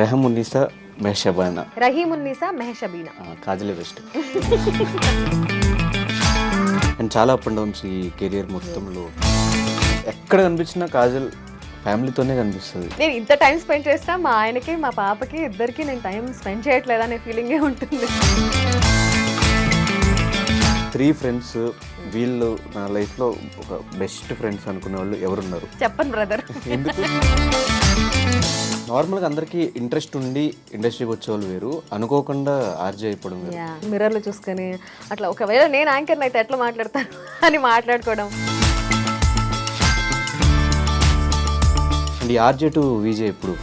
రెహమున్నీసా మెహషబానా. Rahimunnisa మెహషబీనా. కాజలే best. And చాలా up and downs ఈ career మొత్తంలో. ఎక్కడ కనిపించినా కాజల్ ఫ్యామిలీతోనే కనిపిస్తుంది. నేను ఇంత టైం స్పెండ్ చేస్తా, మా ఆయనకి మా పాపకి ఇద్దరికి నేను టైం స్పెండ్ చేయట్లేదు అనే ఫీలింగే ఉంటుంది. 3 ఫ్రెండ్స్, వీళ్ళు నా లైఫ్లో ఒక బెస్ట్ ఫ్రెండ్స్ అనుకునే వాళ్ళు ఎవరున్నారు? చెప్పను బ్రదర్. ఎందుకు? నార్మల్గా అందరికీ ఇంట్రెస్ట్ ఉండి ఇండస్ట్రీకి వచ్చేవాళ్ళు వేరు, అనుకోకుండా ఆర్జే అయిపోవడం వేరు. మిర్రర్లో చూసుకొని అట్లా ఒకవేళ నేను యాంకర్ని అయితే ఎట్లా మాట్లాడతాను అని మాట్లాడుకోవడం. అండ్ ఈ ఆర్జే టు విజే ఇప్పుడు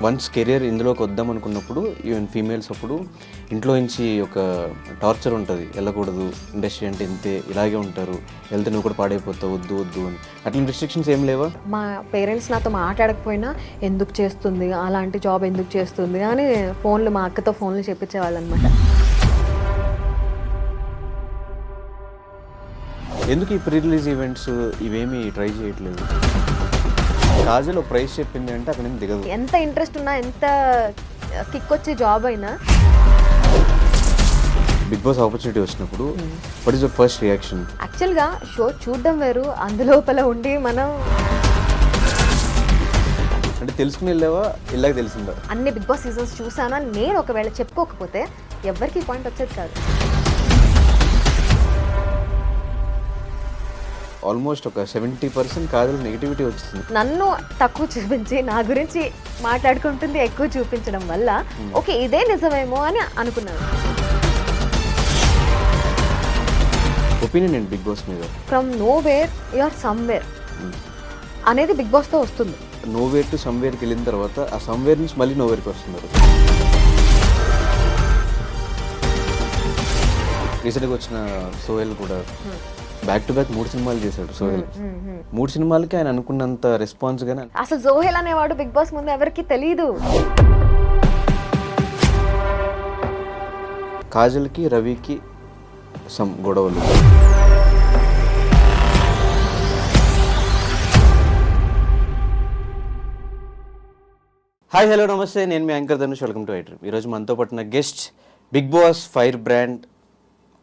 వన్స్ కెరియర్ ఇందులోకి వద్దాం అనుకున్నప్పుడు ఈవెన్ ఫీమేల్స్ అప్పుడు ఇంట్లో నుంచి ఒక టార్చర్ ఉంటుంది, వెళ్ళకూడదు, ఇండస్ట్రీ అంటే ఇంతే, ఇలాగే ఉంటారు, వెళ్తే నువ్వు కూడా పాడైపోతావు, వద్దు వద్దు అని. అట్లా రిస్ట్రిక్షన్స్ ఏం లేవా? మా పేరెంట్స్ నాతో మాట్లాడకపోయినా ఎందుకు చేస్తుంది, అలాంటి జాబ్ ఎందుకు చేస్తుంది అని ఫోన్లు, మా అక్కతో ఫోన్లు చెప్పించేవాళ్ళు అనమాట. ఎందుకు ఈ ప్రీ రిలీజ్ ఈవెంట్స్ ఇవేమీ ట్రై చేయట్లేదు? కాజల్ ఒక ప్రైస్ చెప్పింది అంటే అక్కడ దిగదు. ఎంత ఇంట్రెస్ట్ ఉన్నా, ఎంత కిక్ వచ్చే జాబ్ అయినా. బిగ్ బాస్ ఆపర్చునిటీ వచ్చినప్పుడు what is your first reaction? యాక్చువల్గా షో చూడడం వేరు, అందులోపల ఉండి మనం అంటే తెలుసుకుని వెళ్ళావా, ఇలాగ తెలిసిందా? అన్ని బిగ్ బాస్ సీజన్స్ చూసాను అని నేను ఒకవేళ చెప్పుకోకపోతే ఎవరికి పాయింట్ వచ్చేది కాదు. ఆల్మోస్ట్ ఒక 70% కాజల్ నెగిటివిటీ వచ్చింది. నన్ను తక్కువ చూపించి నా గురించి మాట్లాడుకుంటుంది ఎక్కువ చూపించడం వల్ల ఓకే ఇదే నిజమేమో అని అనుకున్నాను. ఒపీనియన్ ఏంటి బిగ్ బాస్ మీద? From nowhere you are somewhere అనేది బిగ్ బాస్తో వస్తుంది. నోవేర్ టు సమ్వేర్కి వెళ్ళిన తర్వాత ఆ సమ్వేర్ నుంచి మళ్ళీ నోవేర్కి వస్తున్నారు. రీసెంట్గా వచ్చిన సోహెల్ కూడా బ్యాక్ టు బ్యాక్ 3 సినిమాలు చేశాడు సోహెల్. 3 సినిమాలకి ఆయన అనుకున్నంత రెస్పాన్స్ గానే. అసలు సోహెల్ అనేవాడు బిగ్ బాస్ ముందు ఎవరికి తెలియదు. కాజల్కి రవికి సమ్ గొడవలు. హాయ్ హలో నమస్తే, నేను మీ anchor Dhanush, welcome to iDream. ఈరోజు మనతో పాటున్న guest Bigg Boss fire brand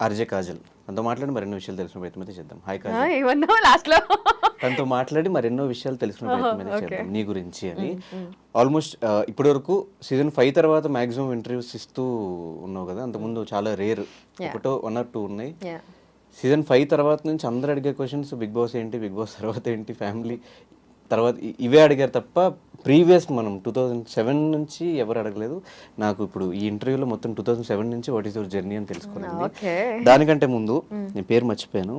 RJ Kajal. తనతో మాట్లాడి మరెన్నో విషయాలు తెలుసుకునే ప్రయత్నం అయితే చేద్దాం. హాయ్ కాజల్. తనతో మాట్లాడి మరెన్నో విషయాలు తెలుసుకునే ప్రయత్నం అయితే చేద్దాం నీ గురించి అని. ఆల్మోస్ట్ ఇప్పటి వరకు సీజన్ 5 తర్వాత మాక్సిమం ఇంటర్వ్యూస్ ఇస్తూ ఉన్నావు కదా, అంతకుముందు చాలా రేర్, 1 or 2 ఉన్నాయి. సీజన్ 5 తర్వాత నుంచి అందరూ అడిగే క్వశ్చన్స్ బిగ్ బాస్ ఏంటి, బిగ్ బాస్ తర్వాత ఏంటి, ఫ్యామిలీ తర్వాత ఇవే అడిగారు తప్ప ప్రీవియస్ మనం 2007 నుంచి ఎవరు అడగలేదు. నాకు ఇప్పుడు ఈ ఇంటర్వ్యూలో మొత్తం 2007 నుంచి వాట్ ఈస్ యువర్ జర్నీ అని తెలుసుకోవాలి. దానికంటే ముందు నేను పేరు మర్చిపోయాను,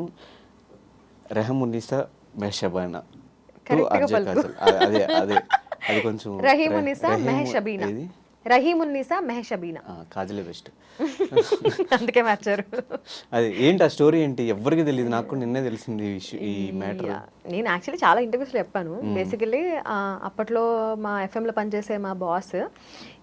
రెహమున్నీసా మెహషబానా టు ఆర్జే కాజల్. అదే అదే అది కొంచెం రహీమున్నీసా మెహషబీనా. రహీమున్నీసా మెహషబీనా. కాజలే బెస్ట్. అందుకే మార్చారు. అది ఏంటి ఆ స్టోరీ ఏంటి? ఎవరికి తెలియదు, నాకు నిన్నే తెలిసింది ఈ మ్యాటర్. నేను యాక్చువల్లీ చాలా ఇంటర్వ్యూస్లో చెప్పాను. బేసికలీ అప్పట్లో మా ఎఫ్ఎంలో పనిచేసే మా బాస్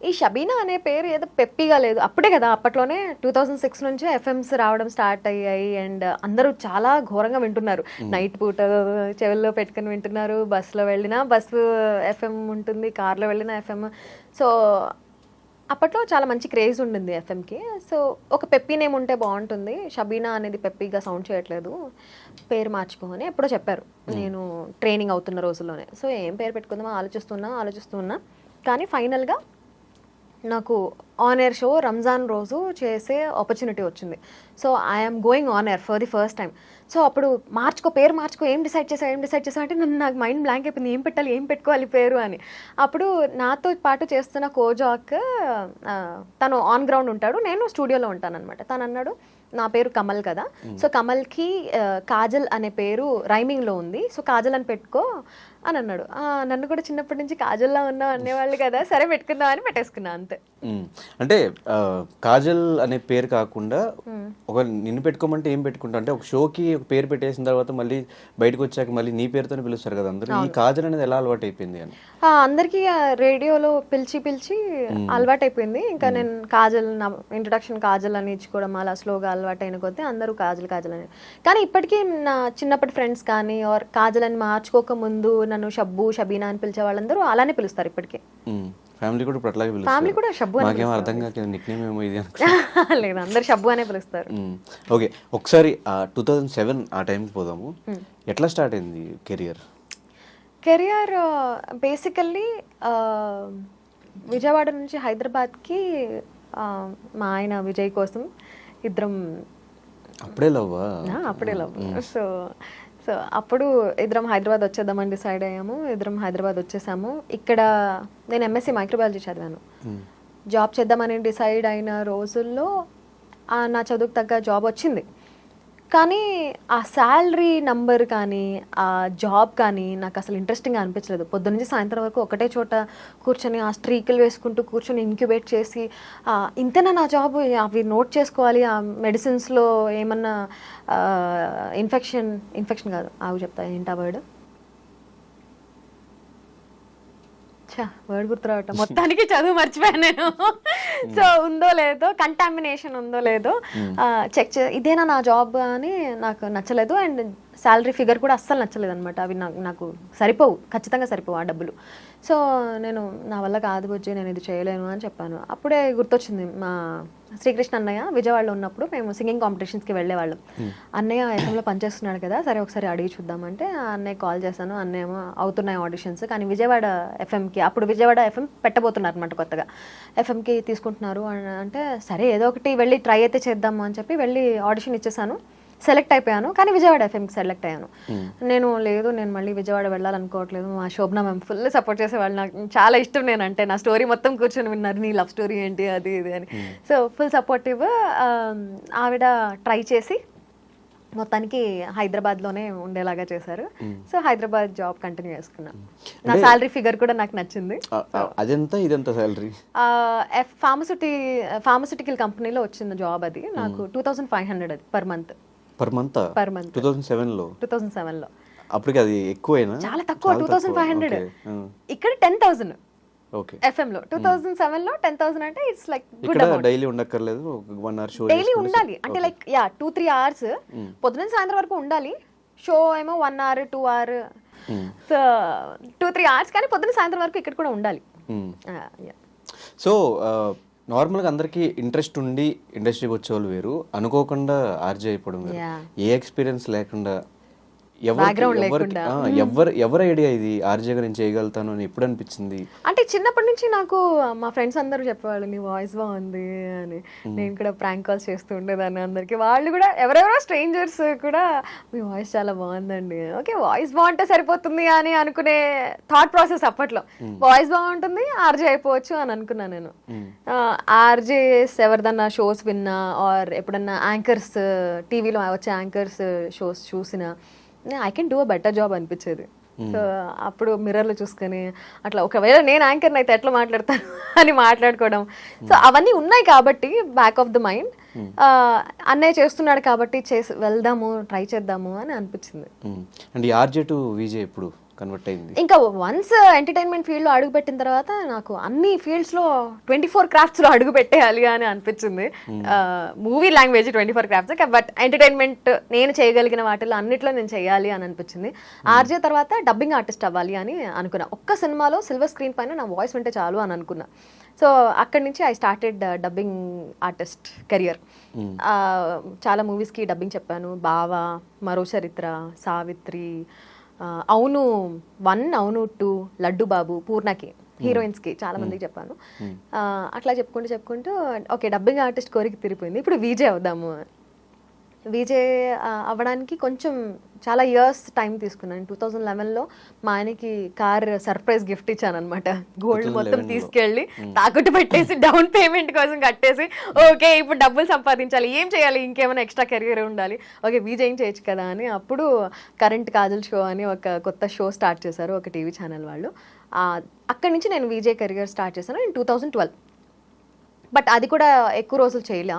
ఈ షబీనా అనే పేరు ఏదో పెప్పిగా లేదు. అప్పుడే కదా, అప్పట్లోనే 2006 నుంచే ఎఫ్ఎంస్ రావడం స్టార్ట్ అయ్యాయి. అండ్ అందరూ చాలా ఘోరంగా వింటున్నారు. నైట్ పూట చెవుల్లో పెట్టుకుని వింటున్నారు. బస్సులో వెళ్ళినా బస్సు ఎఫ్ఎం ఉంటుంది, కార్లో వెళ్ళినా ఎఫ్ఎం. సో అప్పట్లో చాలా మంచి క్రేజ్ ఉండింది ఎఫ్ఎంకి. సో ఒక పెప్పీ నేమ్ ఉంటే బాగుంటుంది, షబీనా అనేది పెప్పీగా సౌండ్ చేయట్లేదు, పేరు మార్చుకోమని ఎప్పుడో చెప్పారు నేను ట్రైనింగ్ అవుతున్న రోజుల్లోనే. సో ఏం పేరు పెట్టుకుందామో ఆలోచిస్తున్నా కానీ ఫైనల్గా నాకు ఆన్ ఎయిర్ షో రంజాన్ రోజు చేసే ఆపర్చునిటీ వచ్చింది. So I'm going on air for the first time. So అప్పుడు పేరు మార్చుకో, ఏం డిసైడ్ చేసావు అంటే నాకు మైండ్ బ్లాంక్ అయిపోయింది, ఏం పెట్టుకోవాలి పేరు అని. అప్పుడు నాతో పాటు చేస్తున్న కోజాక్ తను ఆన్ గ్రౌండ్ ఉంటాడు, నేను స్టూడియోలో ఉంటాను అనమాట. తను అన్నాడు నా పేరు కమల్ కదా, సో కమల్కి కాజల్ అనే పేరు రైమింగ్లో ఉంది, సో కాజల్ అని పెట్టుకో అని అన్నాడు. నన్ను కూడా చిన్నప్పటి నుంచి కాజల్లా ఉన్నావు అనేవాళ్ళు కదా, సరే పెట్టుకుందాం అని పెట్టేసుకున్నా అంతే. అంటే కాజల్ అనే పేరు కాకుండా ఒక నిన్ను పెట్టుకోమంటే ఏం పెట్టుకుంటా అంటే ఒక షోకి ఒక పేరు పెట్టేసిన తర్వాత మళ్ళీ బయటకు వచ్చాక మళ్ళీ నీ పేరుతోనే పిలుస్తారు కదా అందరూ. ఈ కాజల్ అనేది ఎలా అలవాటు అయిపోయింది అని? అందరికీ రేడియోలో పిలిచి అలవాటు అయిపోయింది. ఇంకా నేను కాజల్, నా ఇంట్రొడక్షన్ కాజల్ అని ఇచ్చుకోవడం అలా స్లోగా అలవాటు అయిన కొద్దీ అందరూ కాజల్ కాజల్ అని. కానీ ఇప్పటికీ నా చిన్నప్పటి ఫ్రెండ్స్ కానీ ఆర్ కాజల్ అని మార్చుకోక ముందు నన్ను షబ్బు, షబీనా అని పిలిచే వాళ్ళందరూ అలానే పిలుస్తారు ఇప్పటికీ. ఫ్యామిలీ కూడా ఇప్పుడు అట్లాగే ఫ్యామిలీ పిలుస్తారు. కూడా షబ్బు అని నాకేం అర్థం కావట్లేదు నిక్ నేమ్ ఏమో ఇది లేదు, అందరు షబ్బు అనే పిలుస్తారు. ఓకే, ఒకసారి 2007 ఆ టైంకి పోదాము. ఎట్లా స్టార్ట్ అయింది కెరియర్? బేసికల్లీ విజయవాడ నుంచి హైదరాబాద్కి మా ఆయన విజయ్ కోసం ఇద్దరం అప్పుడే లవ్వా? అప్పుడే లవ్. సో అప్పుడు ఇద్దరం హైదరాబాద్ వచ్చేద్దామని డిసైడ్ అయ్యాము. ఇద్దరం హైదరాబాద్ వచ్చేసాము. ఇక్కడ నేను ఎంఎస్సీ మైక్రోబయాలజీ చదివాను. జాబ్ చేద్దామని డిసైడ్ అయిన రోజుల్లో నా చదువుకు తగ్గ జాబ్ వచ్చింది. కానీ ఆ శాలరీ నంబర్ కానీ ఆ జాబ్ కానీ నాకు అసలు ఇంట్రెస్టింగ్గా అనిపించలేదు. పొద్దున్నుంచి సాయంత్రం వరకు ఒకటే చోట కూర్చొని ఆ స్ట్రీకులు వేసుకుంటూ కూర్చొని ఇంక్యుబేట్ చేసి ఇంతేనా నా జాబ్, అవి నోట్ చేసుకోవాలి, ఆ మెడిసిన్స్లో ఏమన్నా ఇన్ఫెక్షన్ కాదు ఆవు చెప్తా ఏంటి ఆ వర్డ్ గుర్తురావటం, మొత్తానికి చదువు మర్చిపోయాను నేను. సో ఉందో లేదో, కంటామినేషన్ ఉందో లేదో చెక్ ఇదేనా నా జాబ్ అని నాకు నచ్చలేదు. అండ్ శాలరీ ఫిగర్ కూడా అస్సలు నచ్చలేదు అనమాట. అవి నాకు సరిపోవు, ఖచ్చితంగా సరిపోవు ఆ డబ్బులు. సో నేను నా వల్ల కాదు బుజ్జి, నేను ఇది చేయలేను అని చెప్పాను. అప్పుడే గుర్తొచ్చింది, మా శ్రీకృష్ణ అన్నయ్య విజయవాడలో ఉన్నప్పుడు మేము సింగింగ్ కాంపిటీషన్స్కి వెళ్ళేవాళ్ళం. అన్నయ్య ఎఫ్ఎంలో పనిచేస్తున్నాడు కదా, సరే ఒకసారి అడిగి చూద్దామంటే అన్నయ్య కాల్ చేశాను. అన్నయ్య ఏమో అవుతున్నాయి ఆడిషన్స్, కానీ విజయవాడ ఎఫ్ఎంకి, అప్పుడు విజయవాడ ఎఫ్ఎం పెట్టబోతున్నారు అనమాట కొత్తగా, ఎఫ్ఎంకి తీసుకుంటున్నారు అంటే సరే ఏదో ఒకటి వెళ్ళి ట్రై అయితే చేద్దాము అని చెప్పి వెళ్ళి ఆడిషన్ ఇచ్చేసాను. సెలెక్ట్ అయిపోయాను, కానీ విజయవాడ ఎఫ్ఎంకి సెలెక్ట్ అయ్యాను. నేను మళ్ళీ విజయవాడ వెళ్ళాలనుకోవట్లేదు. మా శోభన మ్యామ్ ఫుల్ సపోర్ట్ చేసేవాళ్ళు, నాకు చాలా ఇష్టం నేనంటే. నా స్టోరీ మొత్తం కూర్చొని విన్నారు, నీ లవ్ స్టోరీ ఏంటి అది ఇది అని. So full supportive. ఆవిడ ట్రై చేసి మొత్తానికి హైదరాబాద్లోనే ఉండేలాగా చేశారు. సో హైదరాబాద్ జాబ్ కంటిన్యూ చేసుకున్నాను. నా శాలరీ ఫిగర్ కూడా నాకు నచ్చింది. ఇదంతా శాలరీ ఫార్మస్యూటికల్ కంపెనీలో వచ్చిన జాబ్ అది. నాకు 2500 అది పర్ మంత్. 2007లో. అప్పటికి అది ఎక్కువైనా? చాలా తక్కువ, 2500. ఇక్కడ 10,000 FM లో. 2007లో 10,000 అంటే it's like good amount. Daily ఉండక్కర్లేదు, 1 hour షో డైలీ ఉండాలి అంటే లైక్ 2-3 hours పొద్దున సాయంత్రం వరకు ఉండాలి. షో ఏమో 1 hour 2 hour, సో 2-3 hours, కానీ పొద్దున సాయంత్రం వరకు ఇక్కడ కూడా ఉండాలి. సో నార్మల్గా అందరికీ ఇంట్రెస్ట్ ఉండి ఇండస్ట్రీకి వచ్చేవాళ్ళు వేరు, అనుకోకుండా ఆర్జే అయిపోవడం వేరు. ఏ ఎక్స్పీరియన్స్ లేకుండా ఎవరి ఐడియా ఇది ఆర్జే గురించి చేయగలుగుతాను అని ఎప్పుడు అనిపించింది? అంటే చిన్నప్పటి నుంచి నాకు మా ఫ్రెండ్స్ అందరూ చెప్పేవాళ్ళు నీ వాయిస్ బాగుంది అని. నేను కూడా ప్రాంక్ కాల్స్ చేస్తూ ఉండేదాన్ని అందరికి. వాళ్ళు కూడా ఎవరెవరో స్ట్రేంజర్స్ కూడా మీ వాయిస్ చాలా బాగుందండి, ఓకే వాయిస్ బాగుంటే సరిపోతుంది అని అనుకునే థాట్ ప్రాసెస్ అప్పట్లో. వాయిస్ బాగుంటుంది ఆర్జే అయిపోవచ్చు అని అనుకున్నాను నేను. ఆర్జేస్ ఎవరిదన్నా షోస్ విన్నా ఆర్ ఎప్పుడన్నా యాంకర్స్ టీవీలో వచ్చే యాంకర్స్ షోస్ చూసినా I can do a better job అనిపించేది. సో అప్పుడు మిర్రర్లో చూసుకొని అట్లా ఒకవేళ నేను యాంకర్ని అయితే ఎట్లా మాట్లాడతాను అని మాట్లాడుకోవడం. సో అవన్నీ ఉన్నాయి కాబట్టి బ్యాక్ ఆఫ్ ద మైండ్, అన్నయ్య చేస్తున్నాడు కాబట్టి వెళ్దాము ట్రై చేద్దాము అని అనిపించింది. అండ్ ఆర్జే టు విజే ఎప్పుడు కన్వర్ట్ అయింది? ఇంకా వన్స్ ఎంటర్టైన్మెంట్ ఫీల్డ్లో అడుగు పెట్టిన తర్వాత నాకు అన్ని ఫీల్డ్స్లో 24 క్రాఫ్ట్స్లో అడుగు పెట్టేయాలి అని అనిపించింది. Movie language 24 crafts, but entertainment నేను చేయగలిగిన వాటిలో అన్నిట్లో నేను చేయాలి అని అనిపించింది. ఆర్జే తర్వాత డబ్బింగ్ ఆర్టిస్ట్ అవ్వాలి అని అనుకున్నా. ఒక్క సినిమాలో సిల్వర్ స్క్రీన్ పైన నా వాయిస్ వింటే చాలు అని అనుకున్నా. సో అక్కడి నుంచి I started dubbing artist career. చాలా మూవీస్కి డబ్బింగ్ చెప్పాను. బావా, మరో చరిత్ర, సావిత్రి, అవును 1, అవును 2, లడ్డు బాబు, పూర్ణకి, హీరోయిన్స్కి చాలా మందికి చెప్పాను. అట్లా చెప్పుకుంటూ ఓకే డబ్బింగ్ ఆర్టిస్ట్ కోరిక తిరిగిపోయింది, ఇప్పుడు విజే అవుదాము. విజే అవ్వడానికి కొంచెం చాలా ఇయర్స్ టైం తీసుకున్నాను. 2011లో మా ఆయనకి కార్ సర్ప్రైజ్ గిఫ్ట్ ఇచ్చాను అనమాట. గోల్డ్ మొత్తం తీసుకెళ్ళి తాకట్టు పెట్టేసి డౌన్ పేమెంట్ కోసం కట్టేసి ఓకే ఇప్పుడు డబ్బులు సంపాదించాలి, ఏం చేయాలి, ఇంకేమైనా ఎక్స్ట్రా కెరియర్ ఉండాలి, ఓకే విజయ్ ఏం చేయొచ్చు కదా అని అప్పుడు కరెంట్ కాజల్ షో అని ఒక కొత్త షో స్టార్ట్ చేశారు ఒక టీవీ ఛానల్ వాళ్ళు. అక్కడి నుంచి నేను విజయ్ కెరియర్ స్టార్ట్ చేశాను ఇన్ 2012. బట్ అది కూడా ఎక్కువ రోజులు చేయలే.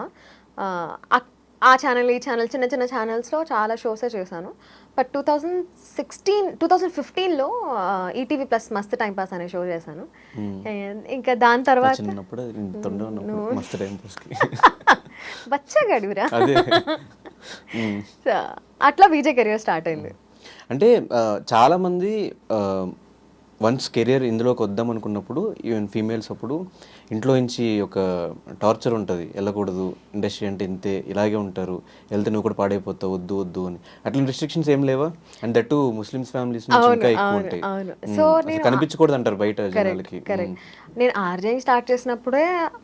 ఆ ఛానల్ ఈ ఛానల్ చిన్న చిన్న ఛానల్స్లో చాలా షోసే చేశాను. బట్ 2015లో ఈటీవీ ప్లస్ మస్త్ టైం పాస్ అనే షో చేశాను. ఇంకా దాని తర్వాత చిన్నప్పుడు ఇంత ఉండేవాడిని మస్తు టైం పాస్కి. బచ్చగాడివిరా. అట్లా బీజే కెరియర్ స్టార్ట్ అయింది. అంటే చాలామంది వన్స్ కెరియర్ ఇందులోకి వద్దాం అనుకున్నప్పుడు ఈవెన్ ఫీమేల్స్ అప్పుడు ఇంట్లో నుంచి ఒక టార్చర్ ఉంటుంది, వెళ్ళకూడదు, ఇండస్ట్రీ అంటే ఇంతే, ఇలాగే ఉంటారు, వెళ్తే నువ్వు కూడా పాడైపోతావు, వద్దు వద్దు అని. అట్లా రిస్ట్రిక్షన్స్ ఏం లేవా? అండ్ దట్ ముస్లిమ్స్ ఫ్యామిలీస్ నుంచి ఇంకా ఎక్కువ ఉంటాయి. సో కనిపించకూడదు అంటారు బయట జనాలకి. కరెక్ట్. నేను ఆర్జేయింగ్ స్టార్ట్ చేసినప్పుడే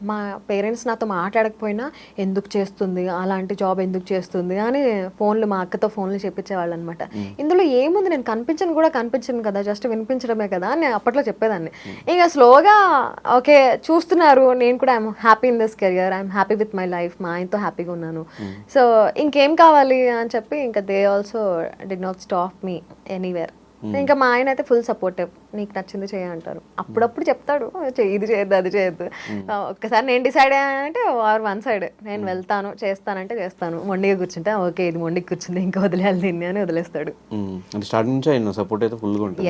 మా పేరెంట్స్ నాతో మాట్లాడకపోయినా ఎందుకు చేస్తుంది, అలాంటి జాబ్ ఎందుకు చేస్తుంది అని మా అక్కతో ఫోన్లు చెప్పించేవాళ్ళు అనమాట. ఇందులో ఏముంది, నేను కనిపించను కదా, జస్ట్ వినిపించడమే కదా అని నేను అప్పట్లో చెప్పేదాన్ని. ఇంకా స్లోగా ఓకే చూస్తున్నారు, నేను కూడా I'm happy in this career, I'm happy with my life, మా ఆయనతో హ్యాపీగా ఉన్నాను, సో ఇంకేం కావాలి అని చెప్పి ఇంకా they also did not stop me anywhere. ఇంకా మా ఆయన అయితే ఫుల్ సపోర్టివ్, నీకు నచ్చింది చేయంటారు. అప్పుడప్పుడు చెప్తాడు ఇది చేయొద్దు అది చేయొద్దు. ఒక్కసారి నేను డిసైడ్ అయ్యానంటే వన్ సైడ్, నేను వెళ్తాను చేస్తానంటే చేస్తాను, మొండిగా కూర్చుంటే ఓకే ఇది మొండికి కూర్చుంది ఇంకా వదిలేయాలి దీన్ని అని వదిలేస్తాడు. స్టార్టింగ్ నుంచి ఆయన సపోర్ట్ అయితే ఫుల్గా ఉంటుంది.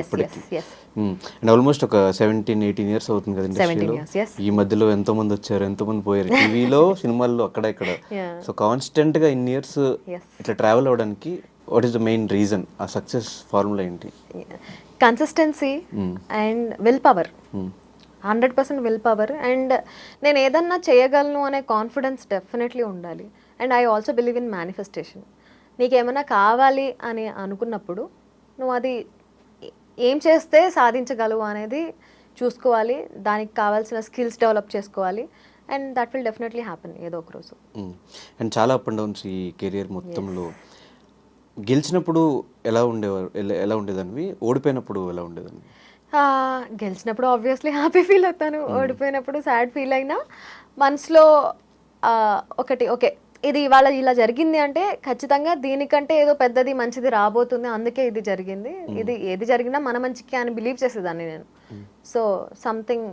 అండ్ ఆల్మోస్ట్ ఒక 17-18 ఇయర్స్ అవుతుంది కదా ఇండస్ట్రీలో. ఈ మధ్యలో ఎంతో మంది వచ్చారు, ఎంతో మంది పోయారు, టీవీలో సినిమాల్లో అక్కడ ఇక్కడ. సో కాన్స్టెంట్ గా ఇన్ని ఇయర్స్ ఇట్లా ట్రావెల్ అవ్వడానికి what is the main reason? ఆ సక్సెస్ ఫార్ములా ఏంటి? Consistency and will power, 100% will power. And నేను ఏదన్నా చేయగలను అనే కాన్ఫిడెన్స్ డెఫినెట్లీ ఉండాలి. And I also believe in manifestation. నీకేమైనా కావాలి అని అనుకున్నప్పుడు నువ్వు అది ఏం చేస్తే సాధించగలవు అనేది చూసుకోవాలి, దానికి కావాల్సిన స్కిల్స్ డెవలప్ చేసుకోవాలి, and that will definitely happen ఏదో ఒక రోజు. అండ్ చాలా అప్ అండ్ డౌన్స్ ఈ కెరియర్ మొత్తంలో. గెలిచినప్పుడు ఎలా ఉండేదానివి, ఓడిపోయినప్పుడు ఎలా ఉండేదాన్ని? గెలిచినప్పుడు ఆబ్వియస్లీ హ్యాపీ ఫీల్ అవుతాను, ఓడిపోయినప్పుడు సాడ్ ఫీల్ అయినా మనసులో ఒకటి ఓకే ఇది ఇవాళ ఇలా జరిగింది అంటే ఖచ్చితంగా దీనికంటే ఏదో పెద్దది మంచిది రాబోతుంది, అందుకే ఇది జరిగింది, ఇది ఏది జరిగినా మన మంచికి అని బిలీవ్ చేసేదాన్ని నేను. So something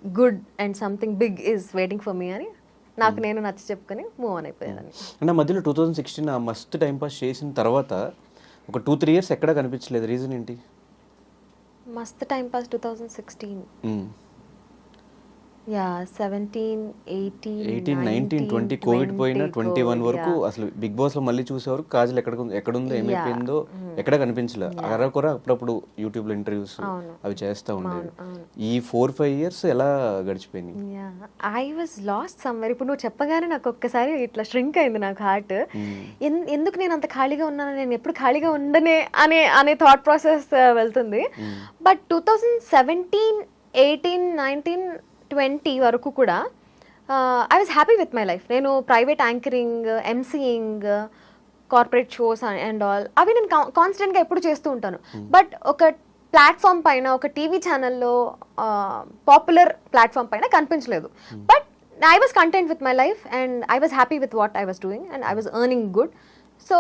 good and something big is waiting for me అని నాకు నేను నచ్చి చెప్పుకొని మూవ్ ఆన్ అయిపోయేదాన్ని. అంటే మధ్యలో 2016 ఆ మస్తు టైం పాస్ చేసిన తర్వాత ఒక 2-3 ఇయర్స్ ఎక్కడా కనిపించలేదు, రీజన్ ఏంటి? మస్తు టైం పాస్ 2016 యా 17, 18, 19, 20 కోవిడ్ పోయినా 21 వరకు అసలు బిగ్ బాస్ లో మళ్ళీ చూసేవారు కాజల్ ఎక్కడుందో ఏమైపోయిందో ఎక్కడ కనిపించలే. అరకొర అప్పుడప్పుడు యూట్యూబ్ లో ఇంటర్వ్యూస్ అవి చేస్తా ఉండేవి. ఈ 4-5 ఇయర్స్ ఎలా గడిచిపోయింది? I was last somewhere. ఇప్పుడు నువ్వు చెప్పగానే నాకు ఒక్కసారి ఇట్లా ష్రింక్ అయింది నాకు హార్ట్. ఎందుకు నేను అంత ఖాళీగా ఉన్నాను, నేను ఎప్పుడు ఖాళీగా ఉండనే అనే థాట్ ప్రాసెస్ వెళ్తుంది. బట్ 2017, 18, 19, 20 వరకు కూడా I was happy with my life. నేను private anchoring, emceeing, corporate shows and all అవి నేను కాన్స్టెంట్గా ఎప్పుడు చేస్తూ ఉంటాను. బట్ ఒక ప్లాట్ఫామ్ పైన, ఒక టీవీ ఛానల్లో, పాపులర్ ప్లాట్ఫామ్ పైన కనిపించలేదు. But I was content with my life and I was happy with what I was doing and I was earning good. So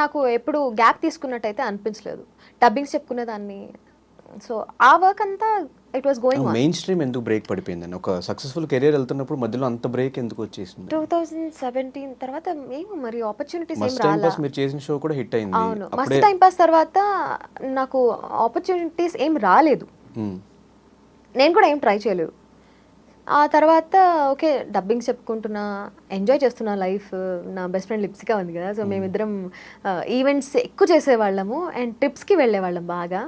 నాకు ఎప్పుడు గ్యాప్ తీసుకున్నట్టయితే అనిపించలేదు. డబ్బింగ్స్ చెప్పుకునేదాన్ని. సో ఆ వర్క్ అంతా it was going on. Main stream ఎందుకు break పడిపోయిందని, ఒక successful career వెళ్తున్నప్పుడు మధ్యలో అంత బ్రేక్ ఎందుకు వచ్చేసింది? 2017 తర్వాత ఏమో మరి ఆపర్చునిటీస్ ఏం రాలా. మస్త్ మీరు చేసిన షో కూడా హిట్ అయింది. అవును, మస్త్ టైం పాస్ తర్వాత నాకు ఆపర్చునిటీస్ ఏం రాలేదు, నేను కూడా ఏం ట్రై చేయలేదు. ఆ తర్వాత ఓకే డబ్బింగ్స్ చెప్పుకుంటున్నా, ఎంజాయ్ చేస్తున్నా లైఫ్. నా బెస్ట్ ఫ్రెండ్ లిప్సికా ఉంది కదా, సో మేమిద్దరం ఈవెంట్స్ ఎక్కువ చేసేవాళ్ళము అండ్ ట్రిప్స్కి వెళ్ళేవాళ్ళం బాగా.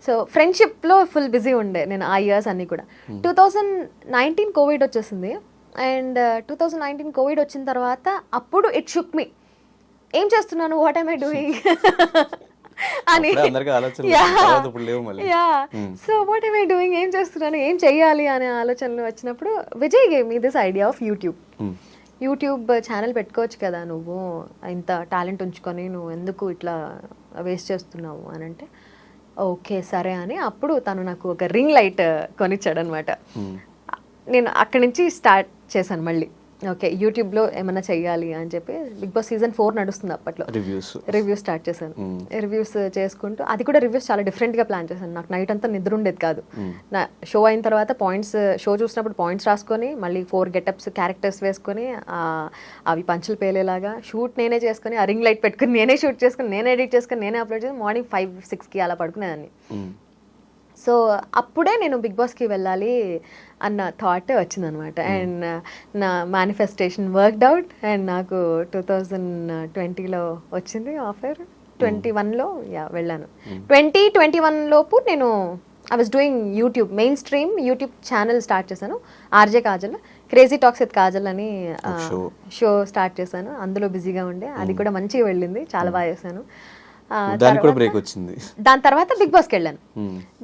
సో ఫ్రెండ్షిప్లో ఫుల్ బిజీ ఉండే నేను ఆ ఇయర్స్ అన్నీ కూడా. 2019 కోవిడ్ వచ్చేసింది అండ్ 2019 కోవిడ్ వచ్చిన తర్వాత అప్పుడు ఇట్ షుక్ మీ, ఏం చేస్తున్నాను, వాట్ ఐమ్ ఐ డూయింగ్ అని. So what I'm I doing, ఏం చేస్తున్నాను, ఏం చెయ్యాలి అనే ఆలోచనలు వచ్చినప్పుడు Vijay gave me this idea of YouTube channel పెట్టుకోవచ్చు కదా నువ్వు, ఇంత టాలెంట్ ఉంచుకొని నువ్వు ఎందుకు ఇట్లా వేస్ట్ చేస్తున్నావు అని అంటే ఓకే సరే అని అప్పుడు తను నాకు ఒక రింగ్ లైట్ కొనిచ్చాడు అనమాట. నేను అక్కడి నుంచి స్టార్ట్ చేశాను మళ్ళీ ఓకే యూట్యూబ్లో ఏమైనా చెయ్యాలి అని చెప్పి బిగ్ బాస్ సీజన్ 4 నడుస్తుంది అప్పట్లో. రివ్యూస్ స్టార్ట్ చేశాను. రివ్యూస్ చేసుకుంటూ అది కూడా రివ్యూస్ చాలా డిఫరెంట్గా ప్లాన్ చేశాను. నాకు నైట్ అంతా నిద్ర ఉండేది కాదు. నా షో అయిన తర్వాత షో చూసినప్పుడు పాయింట్స్ రాసుకొని మళ్ళీ 4 గెటప్స్ క్యారెక్టర్స్ వేసుకొని అవి పంచులు పేలేలాగా షూట్ నేనే చేసుకొని ఆ రింగ్ లైట్ పెట్టుకుని నేనే షూట్ చేసుకుని నేనే ఎడిట్ చేసుకుని నేనే అప్లోడ్ చేసి మార్నింగ్ 5-6కి అలా పడుకునేదాన్ని. సో అప్పుడే నేను బిగ్ బాస్కి వెళ్ళాలి అన్న థాట్ వచ్చిందనమాట. అండ్ నా మేనిఫెస్టేషన్ వర్క్డ్ అవుట్ అండ్ నాకు 2020లో వచ్చింది ఆఫర్. 21లో వెళ్ళాను. 2021 లోపు నేను I was doing YouTube main stream YouTube channel start చేశాను. RJ Kajal, crazy talks with Kajal అని షో స్టార్ట్ చేశాను. అందులో బిజీగా ఉండే, అది కూడా మంచిగా వెళ్ళింది, చాలా బాగా చేశాను. దాని తర్వాత బిగ్ బాస్కి వెళ్ళాను.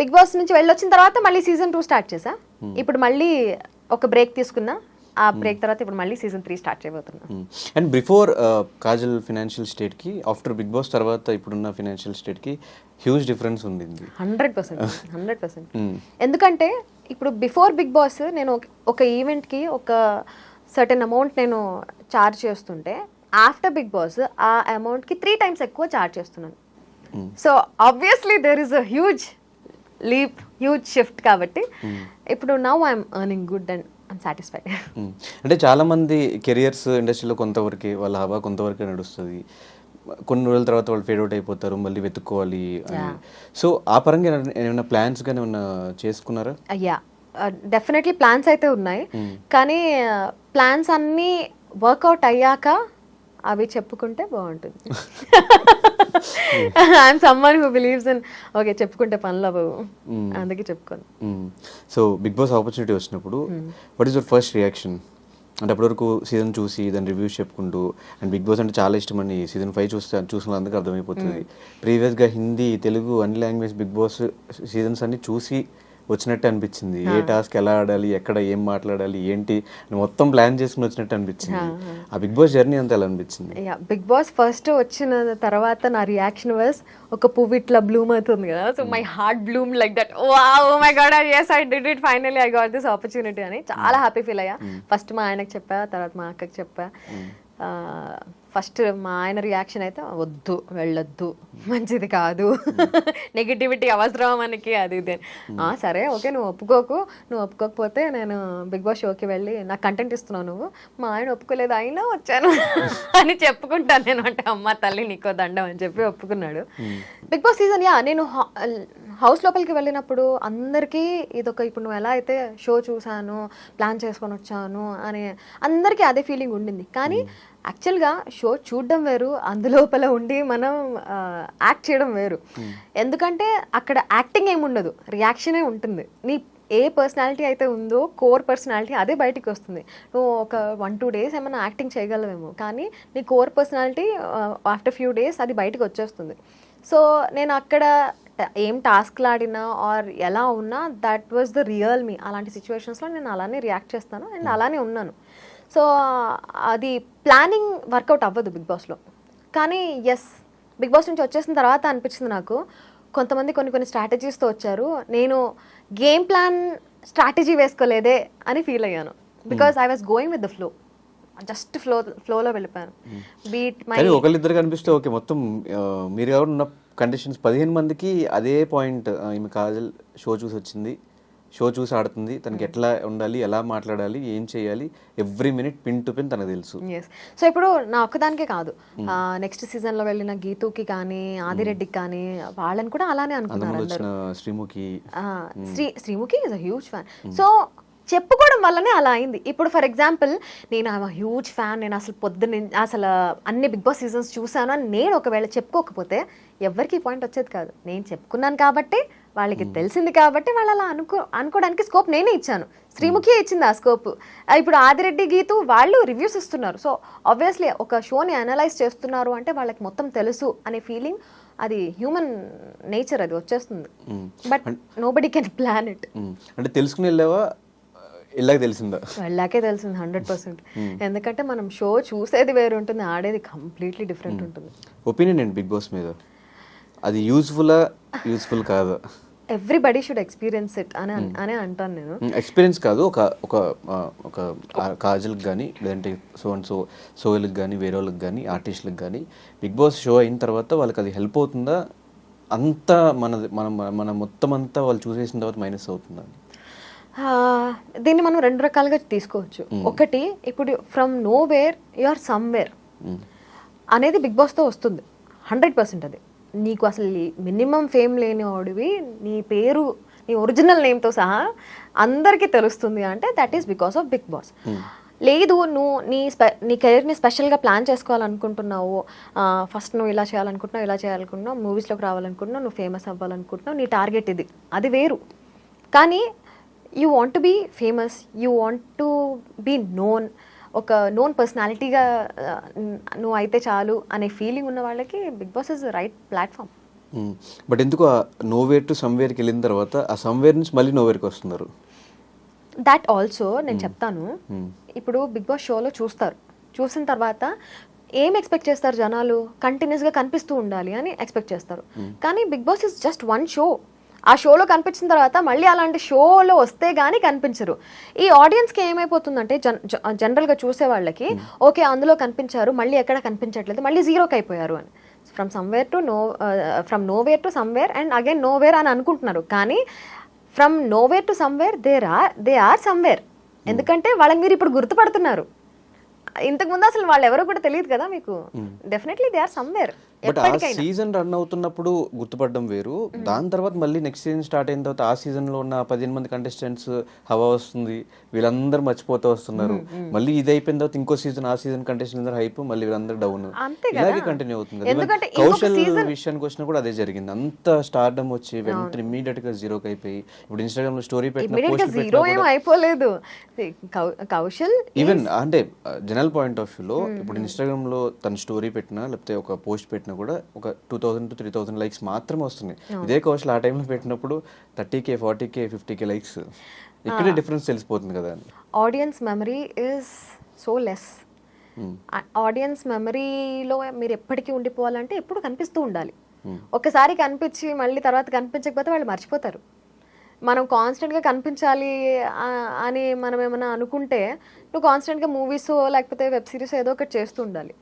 బిగ్ బాస్ నుంచి వెళ్ళొచ్చిన తర్వాత మళ్ళీ సీజన్ 2 స్టార్ట్ చేశా. ఇప్పుడు మళ్ళీ ఒక బ్రేక్ తీసుకున్నా. ఆ బ్రేక్ తర్వాత ఇప్పుడు మళ్ళీ సీజన్ 3 స్టార్ట్ చేయబోతున్నా. And before Kajal financial state కి ఆఫ్టర్ బిగ్ బాస్ తర్వాత ఇప్పుడున్న ఫైనాన్షియల్ స్టేట్ కి హ్యూజ్ డిఫరెన్స్ ఉంది. 100%. ఎందుకంటే ఇప్పుడు బిఫోర్ బిగ్ బాస్ నేను ఒక ఈవెంట్ కి ఒక సర్టెన్ అమౌంట్ నేను చార్జ్ చేస్తుంటే ఆఫ్టర్ బిగ్ బాస్ ఆ అమౌంట్కి 3 times ఎక్కువ చార్జ్ చేస్తున్నాను. So obviously there is a huge leap, huge shift. కాబట్టి ఇప్పుడు now I'm earning good and I'm satisfied. అంటే చాలా మంది కెరియర్స్ ఇండస్ట్రీలో కొంతవరకు వాళ్ళ హవా కొంతవరకు నడుస్తుంది, కొన్ని రోజుల తర్వాత వాళ్ళు ఫేడ్ అవుట్ అయిపోతారు, మళ్ళీ వెతుక్కోవాలి. సో ఆ పరంగా ఏమైనా ప్లాన్స్ కానీ ఏమైనా చేసుకున్నారా? అయ్యా డెఫినెట్లీ ప్లాన్స్ అయితే ఉన్నాయి, కానీ ప్లాన్స్ అన్నీ వర్కౌట్ అయ్యాక అవి చెప్పుకుంటే బాగుంటుంది. I'm someone who believes in okay చెప్పుకుంటే పనులు అవ్వవు, అందుకే చెప్పుకోను. సో బిగ్ బాస్ ఆపర్చునిటీ వచ్చినప్పుడు what is your first reaction? అంటే అప్పటివరకు సీజన్ చూసి దాని రివ్యూస్ చెప్పుకుంటూ, అండ్ బిగ్ బాస్ అంటే చాలా ఇష్టం అని సీజన్ 5 చూసిన అందుకు అర్థమైపోతుంది. ప్రీవియస్గా హిందీ, తెలుగు అన్ని లాంగ్వేజ్ బిగ్ బాస్ సీజన్స్ అన్ని చూసి వచ్చినట్టు అనిపించింది. ఏ టాస్క్ ఎలా ఆడాలి, ఎక్కడ ఏం మాట్లాడాలి, ఏంటి మొత్తం ప్లాన్ చేసుకుని వచ్చినట్టు అనిపించింది. ఆ బిగ్ బాస్ జర్నీ అంతా ఎలా అనిపించింది? బిగ్ బాస్ ఫస్ట్ వచ్చిన తర్వాత నా రియాక్షన్ వాస్ ఒక పువ్వు ఇట్లా బ్లూమ్ అవుతుంది కదా, so my heart Bloom like that. Wow my God, yes I did it, finally I got this opportunity అని చాలా హ్యాపీ ఫీల్ అయ్యా. ఫస్ట్ మా ఆయనకు చెప్పా, తర్వాత మా అక్కకి చెప్పా. ఫస్ట్ మా ఆయన రియాక్షన్ అయితే వద్దు, వెళ్ళొద్దు, మంచిది కాదు, నెగిటివిటీ అవసరం మనకి, అది ఇది. సరే ఓకే నువ్వు ఒప్పుకోకపోతే నేను బిగ్ బాస్ షోకి వెళ్ళి నాకు కంటెంట్ ఇస్తున్నావు నువ్వు, మా ఆయన ఒప్పుకోలేదు అయినా వచ్చాను అని చెప్పుకుంటాను నేను. అంటే అమ్మ తల్లి నీకో దండం అని చెప్పి ఒప్పుకున్నాడు. బిగ్ బాస్ సీజన్ నేను హౌస్ లోపలికి వెళ్ళినప్పుడు అందరికీ ఇదొక, ఇప్పుడు నువ్వు ఎలా అయితే షో చూసాను, ప్లాన్ చేసుకొని వచ్చాను అని అందరికీ అదే ఫీలింగ్ ఉండింది. కానీ యాక్చువల్గా షో చూడడం వేరు, అందులోపల ఉండి మనం యాక్ట్ చేయడం వేరు. ఎందుకంటే అక్కడ యాక్టింగ్ ఏమి ఉండదు, రియాక్షనే ఉంటుంది. నీ ఏ పర్సనాలిటీ అయితే ఉందో కోర్ పర్సనాలిటీ అదే బయటికి వస్తుంది. నువ్వు ఒక 1-2 days ఏమైనా యాక్టింగ్ చేయగలవేమో, కానీ నీ core personality after few days అది బయటికి వచ్చేస్తుంది. సో నేను అక్కడ ఏం టాస్క్లు ఆడినా ఆర్ ఎలా ఉన్నా దట్ వాజ్ ద రియల్ మీ. అలాంటి సిచ్యువేషన్స్లో నేను అలానే రియాక్ట్ చేస్తాను అండ్ అలానే ఉన్నాను. సో అది ప్లానింగ్ వర్కౌట్ అవ్వదు బిగ్ బాస్లో. కానీ ఎస్, బిగ్ బాస్ నుంచి వచ్చేసిన తర్వాత అనిపించింది నాకు, కొంతమంది కొన్ని స్ట్రాటజీస్తో వచ్చారు, నేను గేమ్ ప్లాన్ స్ట్రాటజీ వేసుకోలేదే అని ఫీల్ అయ్యాను. Because I was going with the flow, just ఫ్లోలో వెళ్ళిపోయాను. బీట్ మై ఒకళ్ళిద్దరు కనిపిస్తే ఓకే, మొత్తం మీరు ఎవరు ఉన్న కండిషన్స్ 15 మందికి అదే పాయింట్, ఈమె కాజల్ షో చూసి వచ్చింది, షో చూసి ఆడుతుంది, తనకి ఎట్లా ఉండాలి, ఎలా మాట్లాడాలి, ఏం చేయాలి, every minute pin to pin తనకు తెలుసు. సో ఇప్పుడు నా ఒక్కదానికే కాదు, నెక్స్ట్ సీజన్లో వెళ్ళిన గీతుకి కానీ ఆదిరెడ్డికి కానీ వాళ్ళని కూడా అలానే అనుకున్నారు. Sreemukhi is a huge fan. So చెప్పుకోవడం వల్లనే అలా అయింది. ఇప్పుడు ఫర్ ఎగ్జాంపుల్ నేను ఐఎమ్ హ్యూజ్ ఫ్యాన్, నేను అసలు అసలు అన్ని బిగ్ బాస్ సీజన్స్ చూసాను అని నేను ఒకవేళ చెప్పుకోకపోతే ఎవరికి పాయింట్ వచ్చేది కాదు. నేను చెప్పుకున్నాను కాబట్టి, వాళ్ళకి తెలిసింది కాబట్టి వాళ్ళు అలా అనుకోవడానికి స్కోప్ నేనే ఇచ్చాను. శ్రీముఖి ఇచ్చింది ఆ స్కోప్. ఇప్పుడు ఆదిరెడ్డి, గీతు వాళ్ళు రివ్యూస్ ఇస్తున్నారు. సో ఆబ్వియస్లీ ఒక షోని అనలైజ్ చేస్తున్నారు అంటే వాళ్ళకి మొత్తం తెలుసు అనే ఫీలింగ్, అది హ్యూమన్ నేచర్, అది వచ్చేస్తుంది. But nobody can plan it. అంటే తెలుసుకుని వెళ్ళావా, వెళ్ళాకే తెలిసిందా? వెళ్ళాకే తెలిసింది 100%. ఎందుకంటే మనం షో చూసేది వేరు ఉంటుంది, ఆడేది కంప్లీట్లీ డిఫరెంట్ ఉంటుంది. ఒపీనియన్ ఏంటి బిగ్ బాస్ మీద? అది యూస్ఫుల్ కాదా? ఎవ్రీబడి షుడ్ ఎక్స్పీరియన్స్ ఇట్ అని అంటాను నేను. ఎక్స్పీరియన్స్ కాదు, ఒక ఒక ఒక కాజల్కి కానీ లేదంటే సోయల్కి కానీ వేరే వాళ్ళకి కానీ ఆర్టిస్టులకు కానీ బిగ్ బాస్ షో అయిన తర్వాత వాళ్ళకి అది హెల్ప్ అవుతుందా, అంతా మన మొత్తం అంతా వాళ్ళు చూసేసిన తర్వాత మైనస్ అవుతుందా? దీన్ని మనం 2 రకాలుగా తీసుకోవచ్చు. ఒకటి, ఇప్పుడు from nowhere you are somewhere అనేది బిగ్ బాస్తో వస్తుంది 100%. అది నీకు అసలు మినిమం ఫేమ్ లేని వాడివి, నీ పేరు నీ ఒరిజినల్ నేమ్తో సహా అందరికీ తెలుస్తుంది అంటే that is because of Big Boss. లేదు, నువ్వు నీ కెరీర్ని స్పెషల్గా ప్లాన్ చేసుకోవాలనుకుంటున్నావు, ఫస్ట్ నువ్వు ఇలా చేయాలనుకుంటున్నావు, మూవీస్లోకి రావాలనుకుంటున్నావు, నువ్వు ఫేమస్ అవ్వాలనుకుంటున్నావు, నీ టార్గెట్ ఇది, అది వేరు. కానీ you want to be famous, you want to be known, ఒక నోన్ పర్సనాలిటీగా నువ్వు అయితే చాలు అనే ఫీలింగ్ ఉన్న వాళ్ళకి Big Boss is right platform. But ఎందుకు నోవేర్ టు సమ్వేర్కి వెళ్ళిన తర్వాత ఆ సమ్వేర్ నుంచి మళ్ళీ నోవేర్కి వస్తున్నారు? దాట్ ఆల్సో నేను చెప్తాను. ఇప్పుడు బిగ్ బాస్ షోలో చూసిన తర్వాత ఏం ఎక్స్పెక్ట్ చేస్తారు జనాలు? కంటిన్యూస్గా కనిపిస్తూ ఉండాలి అని ఎక్స్పెక్ట్ చేస్తారు. కానీ Big Boss is just one show. ఆ షోలో కనిపించిన తర్వాత మళ్ళీ అలాంటి షోలో వస్తే కానీ కనిపించరు. ఈ ఆడియన్స్కి ఏమైపోతుందంటే జనరల్గా చూసే వాళ్ళకి ఓకే అందులో కనిపించారు, మళ్ళీ ఎక్కడ కనిపించట్లేదు, మళ్ళీ జీరోకి అయిపోయారు అని. From nowhere to somewhere and again nowhere అని అనుకుంటున్నారు. కానీ from nowhere to somewhere they are somewhere. ఎందుకంటే వాళ్ళని మీరు ఇప్పుడు గుర్తుపడుతున్నారు. ఇంతకుముందు అసలు వాళ్ళు ఎవరో కూడా తెలియదు కదా మీకు. Definitely they are somewhere. But ఆ సీజన్ రన్ అవుతున్నప్పుడు గుర్తుపడడం వేరు, దాని తర్వాత మళ్ళీ నెక్స్ట్ సీజన్ స్టార్ట్ అయిన తర్వాత ఆ సీజన్లో ఉన్న 15 మంది కంటెస్టెంట్స్ హవా వస్తుంది, వీళ్ళందరూ మర్చిపోతూ వస్తున్నారు. మళ్ళీ ఇది అయిపోయిన తర్వాత ఇంకో సీజన్, ఆ సీజన్ కంటెస్టెంట్స్ హైప్, మళ్ళీ వీళ్ళందరూ డౌన్, ఇలాగే కంటిన్యూ అవుతుంది. కౌశల్ విషయానికి వచ్చినా కూడా అదే జరిగింది. అంత స్టార్డమ్ వచ్చి వెంటనే ఇమీడియట్ గా జీరోకి అయిపోయి ఇప్పుడు ఇన్స్టాగ్రామ్ లో స్టోరీ అయిపోలేదు కౌశల్. ఈవెన్ అంటే జనరల్ పాయింట్ ఆఫ్ వ్యూలో ఇప్పుడు ఇన్స్టాగ్రామ్ లో తన స్టోరీ పెట్టినా లేకపోతే ఒక పోస్ట్ పెట్టినా కూడా ఒక 2000 to 3000 లైక్స్ మాత్రమే వస్తున్నాయి. ఇదే కౌశల్ ఆ టైంలో పెట్టినప్పుడు 30K 40K 50K లైక్స్. ఇక్కడే డిఫరెన్స్ తెలిసిపోతుంది కదా. Audience memory is so less. Audience మెమరీలో మీరు ఎప్పటికీ ఉండిపోవాలంటే ఎప్పుడు కనిపిస్తూ ఉండాలి. ఒకసారి కనిపించి మళ్ళీ తర్వాత కనిపించకపోతే వాళ్ళు మర్చిపోతారు. మనం కాన్స్టెంట్గా కనిపించాలి అని మనం ఏమైనా అనుకుంటే నువ్వు కాన్స్టెంట్గా మూవీస్ లేకపోతే వెబ్ సిరీస్ ఏదో ఒకటి చేస్తూ ఉండాలి.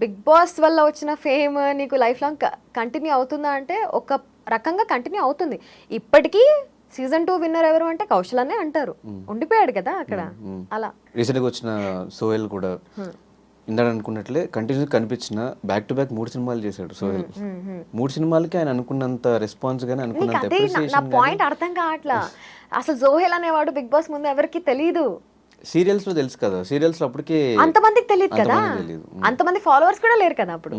బిగ్ బాస్ వల్ల వచ్చిన ఫేమ్ నీకు లైఫ్ లాంగ్ కంటిన్యూ అవుతుందా అంటే ఒక రకంగా కంటిన్యూ అవుతుంది. ఇప్పటికీ సీజన్ 2 విన్నర్ ఎవరు అంటే కౌశల్ అనే అంటారు. ఉండిపోయాడు కదా అక్కడ. అలా రీసెంట్గా వచ్చిన సోహెల్ కూడా ఇందాక అనుకున్నట్లే కంటిన్యూ కనిపించిన బ్యాక్ టు బ్యాక్ 3 సినిమాలు చేశాడు సోహెల్. 3 సినిమాలకి ఆయన అనుకున్నంత రెస్పాన్స్ గానీ అనుకున్నంత అప్రిసియేషన్. నా పాయింట్ అర్థం కావట్లా. అసలు సోహెల్ అనేవాడు బిగ్ బాస్ ముందు ఎవరికి తెలీదు. సీరియల్స్ లో తెలుసు కదా, సీరియల్స్ లో అప్పటికే అంతమందికి తెలియదు కదా, అంతమంది ఫాలోవర్స్ కూడా లేరు కదా అప్పుడు.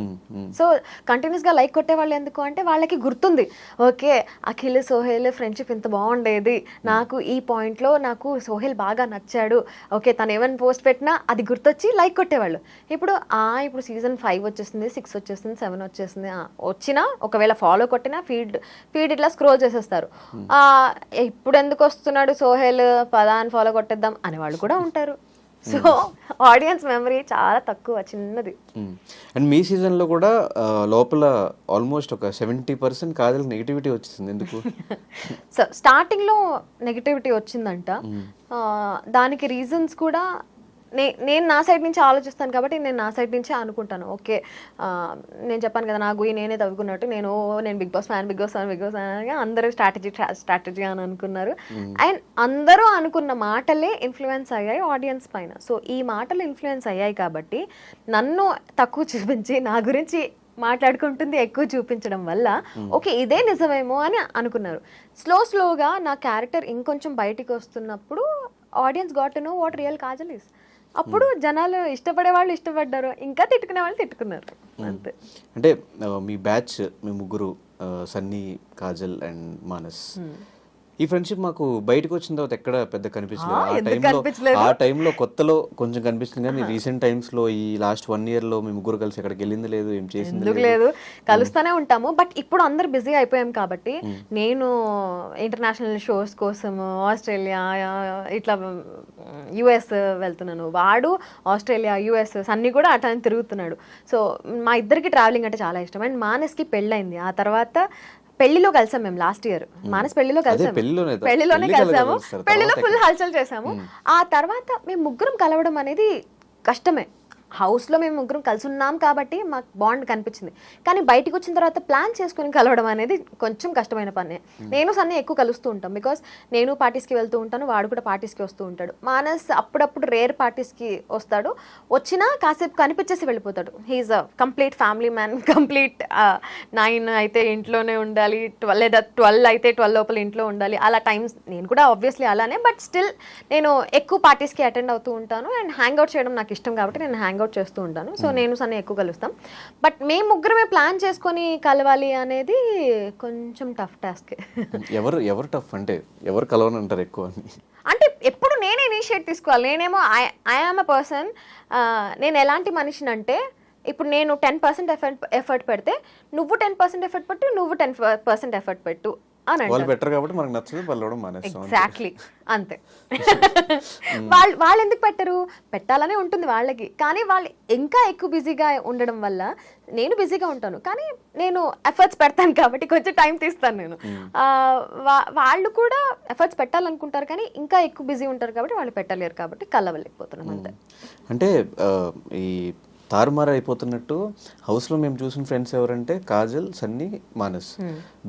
సో కంటిన్యూస్ గా లైక్ కొట్టే వాళ్ళు ఎందుకు అంటే వాళ్ళకి గుర్తుంది, ఓకే అఖిల్ సోహెల్ ఫ్రెండ్షిప్ ఇంత బాగుండేది, నాకు ఈ పాయింట్ లో నాకు సోహెల్ బాగా నచ్చాడు, ఓకే తను ఏమైనా పోస్ట్ పెట్టినా అది గుర్తొచ్చి లైక్ కొట్టేవాళ్ళు. ఇప్పుడు ఇప్పుడు సీజన్ 5 వచ్చేసింది, 6 వచ్చేసింది, 7 వచ్చేసింది, వచ్చినా ఒకవేళ ఫాలో కొట్టినా ఫీడ్ ఇట్లా స్క్రోల్ చేసేస్తారు. ఇప్పుడు ఎందుకు వస్తున్నాడు సోహెల్, పదాన్ని ఫాలో కొట్టేద్దాం అనేవాళ్ళు కూడా ఉంటారు. సో ఆడియన్స్ మెమరీ చాలా తక్కువ, చిన్నది. అండ్ మీ సీజన్ లో కూడా లోపల ఆల్మోస్ట్ ఒక 70% కాజల్ నెగిటివిటీ వచ్చింది. ఎందుకు? సో స్టార్టింగ్ లో నెగిటివిటీ వచ్చిందంట. దానికి రీజన్స్ కూడా నేను నా సైడ్ నుంచి ఆలోచిస్తాను కాబట్టి నేను నా సైడ్ నుంచే అనుకుంటాను. ఓకే నేను చెప్పాను కదా, నా గుయి నేనే తవ్వుకున్నట్టు నేను బిగ్ బాస్ ఫ్యాన్ అనగా అందరూ స్ట్రాటజీ అని అనుకున్నారు. అండ్ అందరూ అనుకున్న మాటలే ఇన్ఫ్లుయెన్స్ అయ్యాయి ఆడియన్స్ పైన. సో ఈ మాటలు ఇన్ఫ్లుయెన్స్ అయ్యాయి కాబట్టి నన్ను తక్కువ చూపించి నా గురించి మాట్లాడుకుంటుంది ఎక్కువ చూపించడం వల్ల ఓకే ఇదే నిజమేమో అని అనుకున్నారు. స్లోగా నా క్యారెక్టర్ ఇంకొంచెం బయటికి వస్తున్నప్పుడు audience got to know what real Kajal is. అప్పుడు జనాలు ఇష్టపడే వాళ్ళు ఇష్టపడ్డారు, ఇంకా తిట్టుకునే వాళ్ళు తిట్టుకున్నారు. అంతే. అంటే మీ బ్యాచ్ మీ ముగ్గురు సన్నీ, కాజల్ అండ్ మానస్, ఈ ఫ్రెండ్షిప్ మాకు బయటకు వచ్చిన తర్వాత ఎక్కడ పెద్ద కనిపించలేదు. ఆ టైంలో కొత్తలో కొంచెం కనిపిస్తుంది కానీ రీసెంట్ టైమ్స్ లో ఈ లాస్ట్ 1 year లో మీ ముగ్గురు కలిసి ఎక్కడికి వెళ్ళింది లేదు, ఏం చేసింది లేదు. కలుస్తూనే ఉంటాము, బట్ ఇప్పుడు అందరు బిజీ అయిపోయాం కాబట్టి నేను ఇంటర్నేషనల్ షోస్ కోసం ఆస్ట్రేలియా ఇట్లా యుఎస్ వెళ్తున్నాను, వాడు ఆస్ట్రేలియా యుఎస్ అన్ని కూడా అటని తిరుగుతున్నాడు. సో మా ఇద్దరికి ట్రావెలింగ్ అంటే చాలా ఇష్టం. అండ్ మానస్కి పెళ్ళైంది, ఆ తర్వాత పెళ్లిలో కలిసాం మేము లాస్ట్ ఇయర్, మానస్ పెళ్లిలో కలిసాము, పెళ్లిలోనే కలిసాము, కలుస్తారు, పెళ్లిలో తర్వాత ఫుల్ హల్చల్ చేసాము. ఆ తర్వాత మేము ముగ్గురం కలవడం అనేది కష్టమే. హౌస్లో మేము ముగ్గురం కలిసి ఉన్నాం కాబట్టి మాకు బాండ్ కనిపించింది, కానీ బయటికి వచ్చిన తర్వాత ప్లాన్ చేసుకుని కలవడం అనేది కొంచెం కష్టమైన పనే. నేను సన్నీ ఎక్కువ కలుస్తూ ఉంటాం, బికాస్ నేను పార్టీస్కి వెళ్తూ ఉంటాను, వాడు కూడా పార్టీస్కి వస్తూ ఉంటాడు. మానస్ అప్పుడప్పుడు రేర్ పార్టీస్కి వస్తాడు, వచ్చినా కాసేపు కనిపించేసి వెళ్ళిపోతాడు. He's a complete family man, complete 9 అయితే ఇంట్లోనే ఉండాలి, 12 లేదా 12 అయితే 12 లోపల ఇంట్లో ఉండాలి, అలా టైమ్స్. నేను కూడా ఆబ్వియస్లీ అలానే, బట్ స్టిల్ నేను ఎక్కువ పార్టీస్కి అటెండ్ అవుతూ ఉంటాను అండ్ హ్యాంగ్ అవుట్ చేయడం నాకు ఇష్టం కాబట్టి నేను హ్యాంగ్ అవుట్ చేస్తూ ఉంటాను. సో నేను సన్నీ ఎక్కువ కలుస్తాం, బట్ మేము ముగ్గురమే ప్లాన్ చేసుకొని కలవాలి అనేది కొంచెం టఫ్ టాస్క్. ఎవరు టఫ్ అంటే ఎవరు కలవని అంటారు ఎక్కువ అని? అంటే ఎప్పుడు నేనే ఇనిషియేట్ తీసుకోవాలి. నేనేమో ఐ ఆమ్ అ పర్సన్, నేను ఎలాంటి మనిషిని అంటే, ఇప్పుడు నేను 10% ఎఫర్ట్ పెడితే నువ్వు 10% ఎఫర్ట్ పెట్టు, నువ్వు 10% ఎఫర్ట్ పెట్టు అని వాళ్ళు బెటర్ కాబట్టి మనకు నచ్చదు, వాళ్ళు మానేస్తాం. ఎగ్జాక్ట్లీ అంతే. వాళ్ళు ఎందుకు పెట్టరు, పెట్టాలనే ఉంటుంది వాళ్ళకి, కానీ వాళ్ళు ఇంకా ఎక్కువ బిజీగా ఉండడం వల్ల నేను బిజీగా ఉంటాను, కానీ నేను ఎఫర్ట్స్ పెడతాను కాబట్టి కొంచెం టైం తీస్తాను నేను. వాళ్ళు కూడా ఎఫర్ట్స్ పెట్టాలనుకుంటారు కానీ ఇంకా ఎక్కువ బిజీ ఉంటారు కాబట్టి వాళ్ళు పెట్టలేరు, కాబట్టి కలవలేకపోతున్నాం అంతే. అంటే ఈ తారుమారు అయిపోతున్నట్టు హౌస్లో మేము చూసిన ఫ్రెండ్స్ ఎవరంటే కాజల్, సన్నీ, మానస్.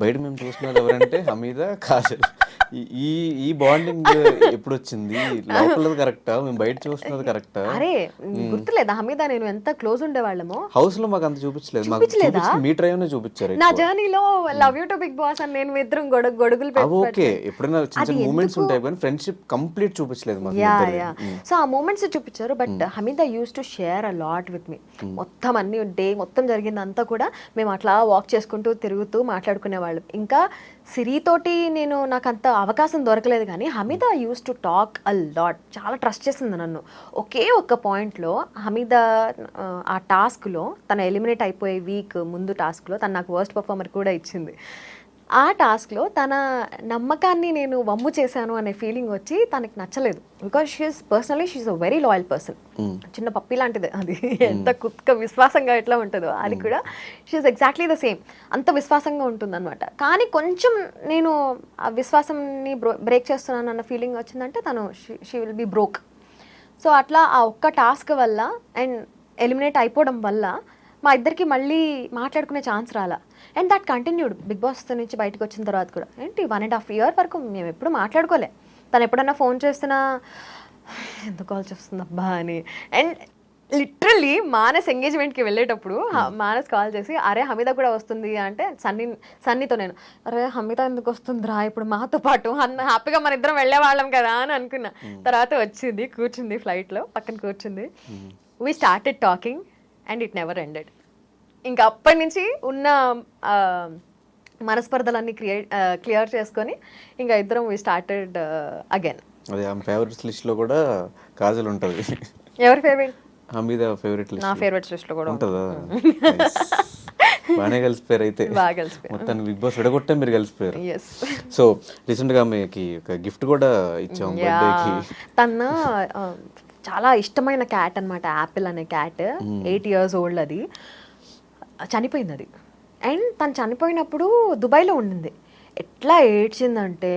బయట మేము చూసినది ఎవరంటే హమీదా, కాజల్. ఈ బాండింగ్ ఎప్పుడు వచ్చింది? లోపలది కరెక్టా, మేము బయట చూస్తున్నది కరెక్టా? అరే గుర్తులేదా హమీదా నేను ఎంత క్లోజ్ ఉండేవాళ్ళము? హౌస్ లో మాకు అంత చూపించలేదు, మాకు మీ ట్రైవ్ చూపించారు. నా జర్నీలో love you to Bigg Boss అని నేను ఇద్దరం గొడుగులు ఓకే, ఎప్పుడైనా చిన్న చిన్న మూమెంట్స్ ఉంటాయి కానీ ఫ్రెండ్షిప్ కంప్లీట్ చూపించలేదు మాకు. సో ఆ మూమెంట్స్ చూపించారు, but Hamida used to share a lot with me. మొత్తం అన్ని డే మొత్తం జరిగిందంతా కూడా మేము అట్లా వాక్ చేసుకుంటూ తిరుగుతూ మాట్లాడుకునేవాళ్ళం. ఇంకా సిరితోటి నాకు అంత అవకాశం దొరకలేదు, కానీ Hamida used to talk a lot. చాలా ట్రస్ట్ చేసింది నన్ను. ఒకే ఒక్క పాయింట్లో హమీదా ఆ టాస్క్లో తను ఎలిమినేట్ అయిపోయే వీక్ ముందు టాస్క్లో తను నాకు వర్స్ట్ పర్ఫార్మర్ కూడా ఇచ్చింది. ఆ టాస్క్లో తన నమ్మకాన్ని నేను వమ్ము చేశాను అనే ఫీలింగ్ వచ్చి తనకి నచ్చలేదు, because she is a very loyal person. చిన్న పప్పి లాంటిది అది, ఎంత కుక్క విశ్వాసంగా ఎట్లా ఉంటుందో అది కూడా షీఈస్ ఎగ్జాక్ట్లీ ద సేమ్, అంత విశ్వాసంగా ఉంటుంది అనమాట. కానీ కొంచెం నేను ఆ విశ్వాసంని బ్రేక్ చేస్తున్నాను అన్న ఫీలింగ్ వచ్చిందంటే తను she will be broke. So అట్లా ఆ ఒక్క టాస్క్ వల్ల అండ్ ఎలిమినేట్ అయిపోవడం వల్ల మా ఇద్దరికి మళ్ళీ మాట్లాడుకునే ఛాన్స్ రాలా. And that continued Bigg Boss నుంచి బయటకు వచ్చిన తర్వాత కూడా. ఏంటి 1.5 year వరకు మేము ఎప్పుడు మాట్లాడుకోలే. తను ఎప్పుడన్నా ఫోన్ చేస్తున్నా ఎందుకు కాల్ చేస్తుంది అబ్బా అని. అండ్ లిటరల్లీ మానస్ ఎంగేజ్మెంట్కి వెళ్ళేటప్పుడు మానస్ కాల్ చేసి అరే హమీదా కూడా వస్తుంది అంటే సన్నీతో నేను అరే హమీదా ఎందుకు వస్తుందిరా ఇప్పుడు మాతో పాటు అన్న హ్యాపీగా మన ఇద్దరం వెళ్ళేవాళ్ళం కదా అని అనుకున్నా. తర్వాత వచ్చింది, కూర్చుంది ఫ్లైట్లో, పక్కన కూర్చుంది. We started talking and it never ended. ఇంకా అప్పటి నుంచి ఉన్న మనస్పర్ధలన్నీ క్లియర్ చేసుకొని ఇంకా ఇద్దరం వీ స్టార్టెడ్ అగైన్. అదే ఆమె ఫేవరెట్స్ లిస్ట్ లో కూడా కాజల్ ఉంటది. ఎవరి ఫేవరెట్? Hamida favourite list. నా ఫేవరెట్స్ లిస్ట్ లో కూడా ఉంటదా? బాగానే కలిసిపోయారు అయితే. బాగా కలిసిపోయారు. మొత్తాన్ని బిగ్ బాస్ విడగొట్టే మీరు కలిసిపోయారు. సో రీసెంట్ గా మీకు ఒక గిఫ్ట్ కూడా ఇచ్చాం బర్త్డేకి. తన చాలా ఇష్టమైన క్యాట్ అనమాట, యాపిల్ అనే క్యాట్. 8 years old. అది చనిపోయింది అది. అండ్ తను చనిపోయినప్పుడు దుబాయ్లో ఉండింది. ఎట్లా ఏడ్చిందంటే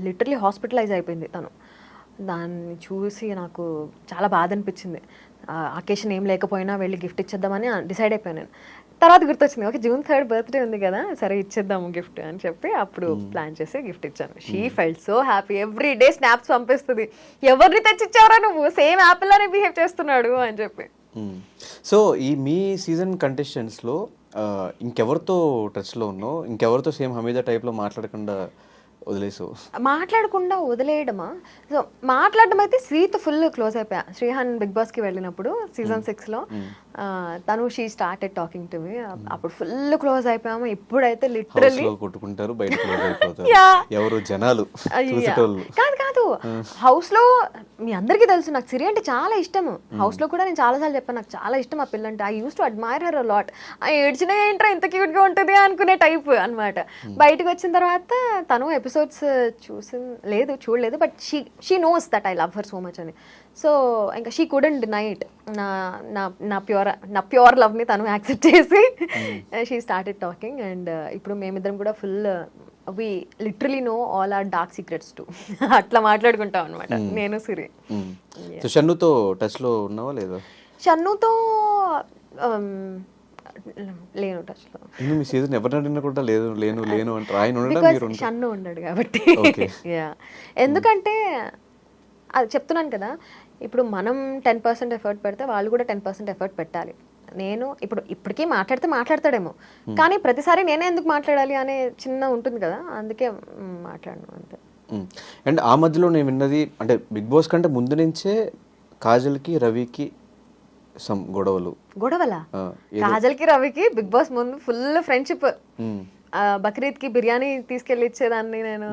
లిటరలీ హాస్పిటలైజ్ అయిపోయింది తను. దాన్ని చూసి నాకు చాలా బాధ అనిపించింది. అకేషన్ ఏం లేకపోయినా వెళ్ళి గిఫ్ట్ ఇచ్చేద్దామని డిసైడ్ అయిపోయాను నేను. తర్వాత గుర్తొచ్చింది, ఓకే June 3rd బర్త్డే ఉంది కదా, సరే ఇచ్చేద్దాము గిఫ్ట్ అని చెప్పి అప్పుడు ప్లాన్ చేసి గిఫ్ట్ ఇచ్చాను. She felt so happy. Every day snaps పంపిస్తుంది, ఎవరిని తెచ్చిచ్చావరా నువ్వు, సేమ్ యాపిల్ లానే బిహేవ్ చేస్తున్నాడు అని చెప్పి. సో ఈ మీ సీజన్ కంటెస్టెంట్స్లో ఇంకెవరితో టచ్లో ఉన్నావు? ఇంకెవరితో సేమ్ హమీదా టైప్లో మాట్లాడకుండా వదిలేసావు? మాట్లాడకుండా వదిలేయడమా? సో మాట్లాడడం అయితే శ్రీతో ఫుల్ క్లోజ్ అయిపోయా. శ్రీహాన్ బిగ్ బాస్కి వెళ్ళినప్పుడు Season 6లో తను she started talking to me. అప్పుడు ఫుల్ క్లోజ్ అయిపోయాము. ఇప్పుడైతే లిటరల్లీ కొట్టుకుంటారు, బయట క్లోజ్ అయిపోతారు. ఎవరు జనాలు కాదు హౌస్ లో మీ అందరికీ తెలుసు నాకు సిరి అంటే చాలా ఇష్టము. హౌస్ లో కూడా నేను చాలాసార్లు చెప్పాను నాకు చాలా ఇష్టం ఆ పిల్ల అంటే. I used to admire her a lot. ఏడ్చినా ఏంట్రా ఇంత క్యూట్ గా ఉంటుంది అనుకునే టైప్ అనమాట. బయటకు వచ్చిన తర్వాత తను ఎపిసోడ్స్ చూడలేదు, but she knows that I love her so much అని. సో ఇంకా షీ కుడెంట్ డినై ఇట్. నా నా నా ప్యూర్ లవ్ని తను యాక్సెప్ట్ చేసి షీ స్టార్టెడ్ టాకింగ్. అండ్ ఇప్పుడు మేమిద్దరం కూడా full we literally no all our dark secrets too అట్లా మాట్లాడుకుంటాం అనమాట నేను సిరి. సో షన్నుతో టచ్లో ఉన్నావా లేదా? షన్నుతో లేను టచ్లో. మీ సీజన్ ఎవరిని అడిగినా కూడా లేను లేను లేను అంటారు. ఆయన ఉండడం మీరు ఉంటారు. షన్ను ఉన్నాడు కాబట్టి. యా, ఎందుకంటే అది చెప్తున్నాను కదా, ఇప్పుడు మనం 10% ఎఫర్ట్ పెడితే వాళ్ళు కూడా 10% ఎఫర్ట్ పెట్టాలి. నేను ఇప్పటికీ మాట్లాడతాడేమో, కానీ ప్రతిసారి నేనే ఎందుకు మాట్లాడాలి అనే చిన్న ఉంటుంది కదా, అందుకే మాట్లాడను అంతే. అండ్ ఆ మధ్యలో నేను విన్నది అంటే బిగ్ బాస్ కంటే ముందు నుంచే కాజల్కి రవికి సమ్ గొడవలా? కాజల్కి రవికి బిగ్ బాస్ ముందు ఫుల్ ఫ్రెండ్షిప్. బక్రీద్కి బిర్యానీ తీసుకెళ్ళి ఇచ్చేదాన్ని నేను.